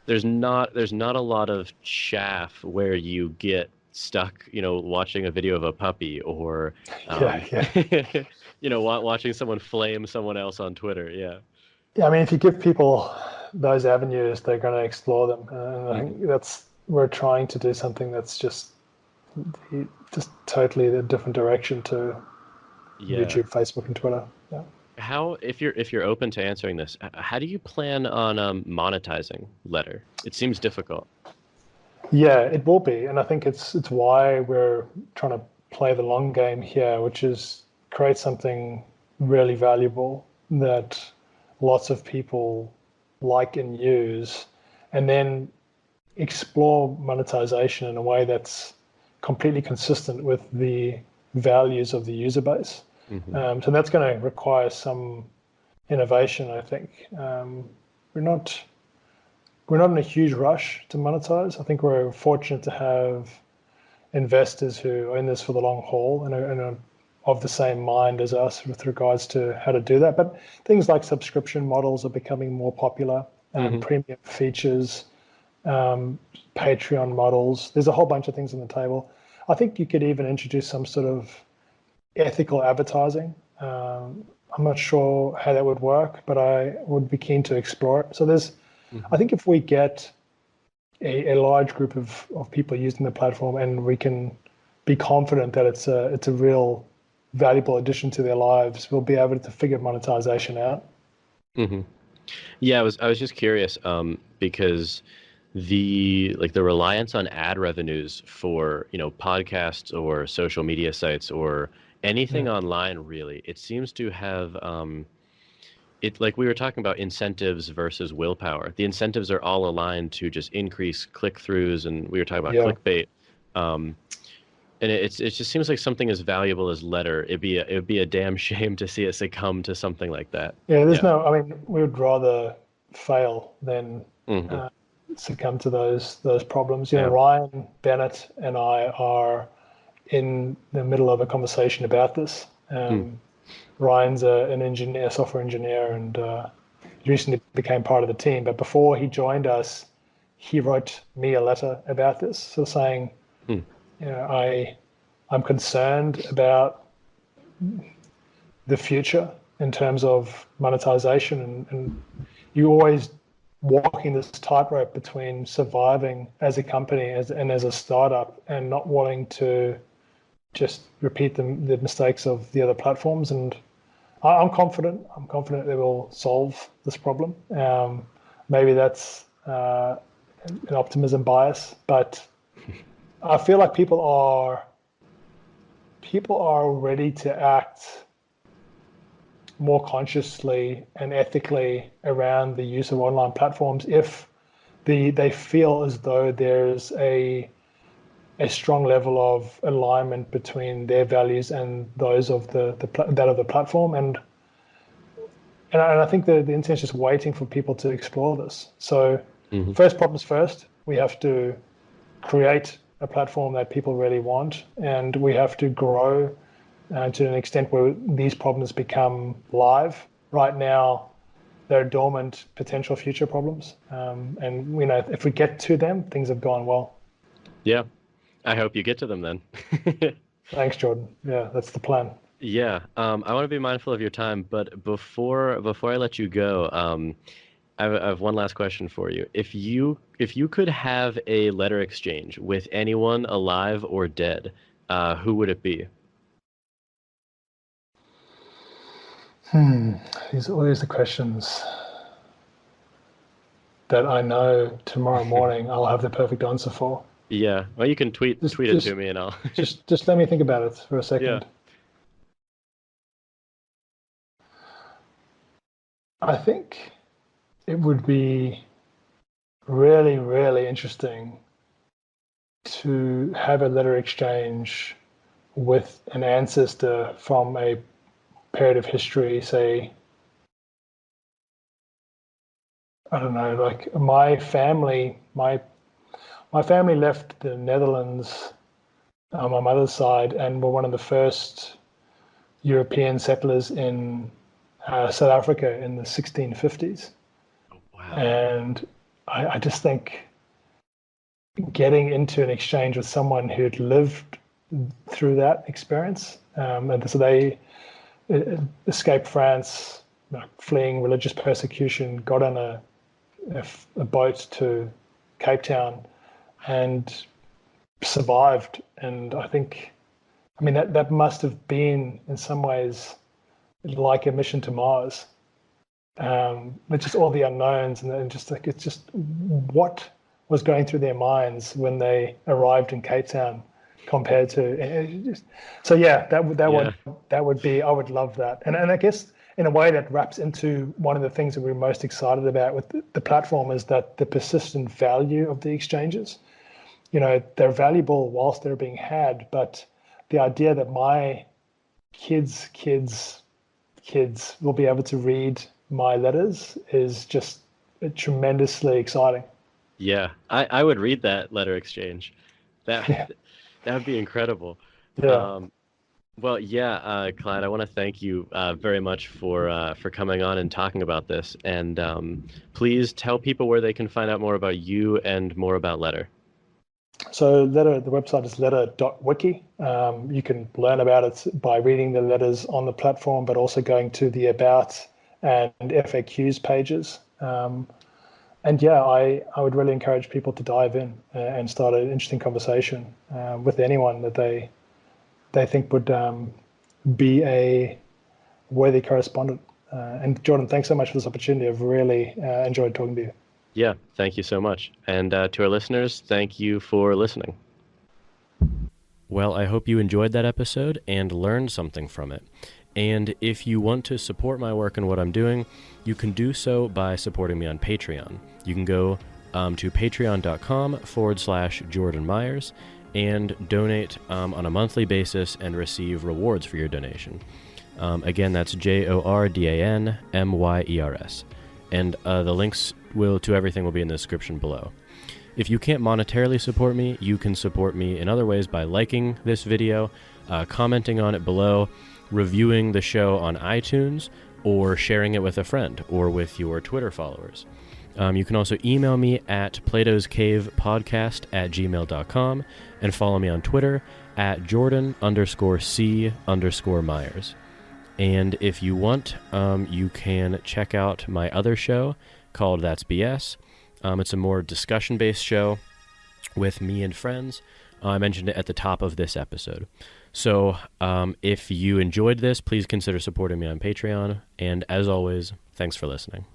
There's not a lot of chaff where you get stuck, watching a video of a puppy or, watching someone flame someone else on Twitter. Yeah. Yeah, I mean, if you give people those avenues, they're going to explore them. And I think we're trying to do something that's just totally a different direction to YouTube, Facebook, and Twitter. Yeah. How, if you're open to answering this, how do you plan on monetizing letter? It seems difficult. Yeah, it will be, and I think it's why we're trying to play the long game here, which is create something really valuable that lots of people like and use, and then explore monetization in a way that's completely consistent with the values of the user base. So that's going to require some innovation, I think. We're not in a huge rush to monetize. I think we're fortunate to have investors who are in this for the long haul and are of the same mind as us with regards to how to do that. But things like subscription models are becoming more popular, premium features, Patreon models. There's a whole bunch of things on the table. I think you could even introduce some sort of ethical advertising. I'm not sure how that would work, but I would be keen to explore it. So I think if we get a large group of people using the platform, and we can be confident that it's a real valuable addition to their lives, we'll be able to figure monetization out. Hmm. Yeah, I was just curious, because the reliance on ad revenues for, podcasts or social media sites or anything Mm. online, really, it seems to have, it, like we were talking about incentives versus willpower. The incentives are all aligned to just increase click-throughs, and we were talking about Yeah. clickbait. Um, and it just seems like something as valuable as letter. It'd be a damn shame to see it succumb to something like that. Yeah, there's Yeah. no, I mean, we would rather fail than Hmm. uh, succumb to those problems. Yeah. Ryan Bennett and I are in the middle of a conversation about this. Mm. Ryan's an engineer, software engineer, and he recently became part of the team. But before he joined us, he wrote me a letter about this, so saying, Mm. I'm concerned about the future in terms of monetization, and you always walking this tightrope between surviving as a company and as a startup, and not wanting to just repeat the mistakes of the other platforms. And I'm confident. I'm confident they will solve this problem. Maybe that's an optimism bias, but I feel like people are ready to act more consciously and ethically around the use of online platforms if they feel as though there's a strong level of alignment between their values and those of that of the platform. And I think the internet is just waiting for people to explore this. So Hmm. first problems first, we have to create a platform that people really want, and we have to grow to an extent where these problems become live. Right now, they're dormant potential future problems, and if we get to them, things have gone well. Yeah. I hope you get to them then. Thanks, Jordan. Yeah, that's the plan. Yeah. I want to be mindful of your time, but before I let you go, I have one last question for you. If you could have a letter exchange with anyone alive or dead, who would it be? These are always the questions that I know tomorrow morning I'll have the perfect answer for. Yeah. Well, you can tweet Just, tweet it to just, me and I'll. just let me think about it for a Yeah. second. I think it would be really, really interesting to have a letter exchange with an ancestor from a period of history, say, I don't know, like my family left the Netherlands on my mother's side and were one of the first European settlers in South Africa in the 1650s. Wow. And I just think getting into an exchange with someone who'd lived through that experience, and so they escaped France, fleeing religious persecution, got on a boat to Cape Town, and survived. And I mean, that must have been in some ways like a mission to Mars. But just all the unknowns, and then just like it's just what was going through their minds when they arrived in Cape Town compared to so yeah, Yeah. that would be, I would love that. And I guess in a way that wraps into one of the things that we're most excited about with the platform is that the persistent value of the exchanges. They're valuable whilst they're being had, but the idea that my kids will be able to read my letters is just tremendously exciting. Yeah. I would read that letter exchange. That Yeah, that would be incredible. yeah. Um, Well, yeah, Clyde, I want to thank you very much for coming on and talking about this. And please tell people where they can find out more about you and more about Letter. So the website is letter.wiki. You can learn about it by reading the letters on the platform, but also going to the About and FAQs pages. and yeah, I would really encourage people to dive in and start an interesting conversation with anyone that they think would be a worthy correspondent. And Jordan, thanks so much for this opportunity. I've really enjoyed talking to you. Yeah, thank you so much. And to our listeners, thank you for listening. Well, I hope you enjoyed that episode and learned something from it. And if you want to support my work and what I'm doing, you can do so by supporting me on Patreon. You can go to patreon.com/Jordan Myers and donate on a monthly basis and receive rewards for your donation. Again, that's JORDANMYERS. And the links to everything will be in the description below. If you can't monetarily support me, you can support me in other ways by liking this video, commenting on it below, reviewing the show on iTunes, or sharing it with a friend or with your Twitter followers. You can also email me at platoscavepodcast@gmail.com and follow me on Twitter at Jordan_C_Myers. And if you want, you can check out my other show called That's BS. It's a more discussion-based show with me and friends. I mentioned it at the top of this episode. So if you enjoyed this, please consider supporting me on Patreon. And as always, thanks for listening.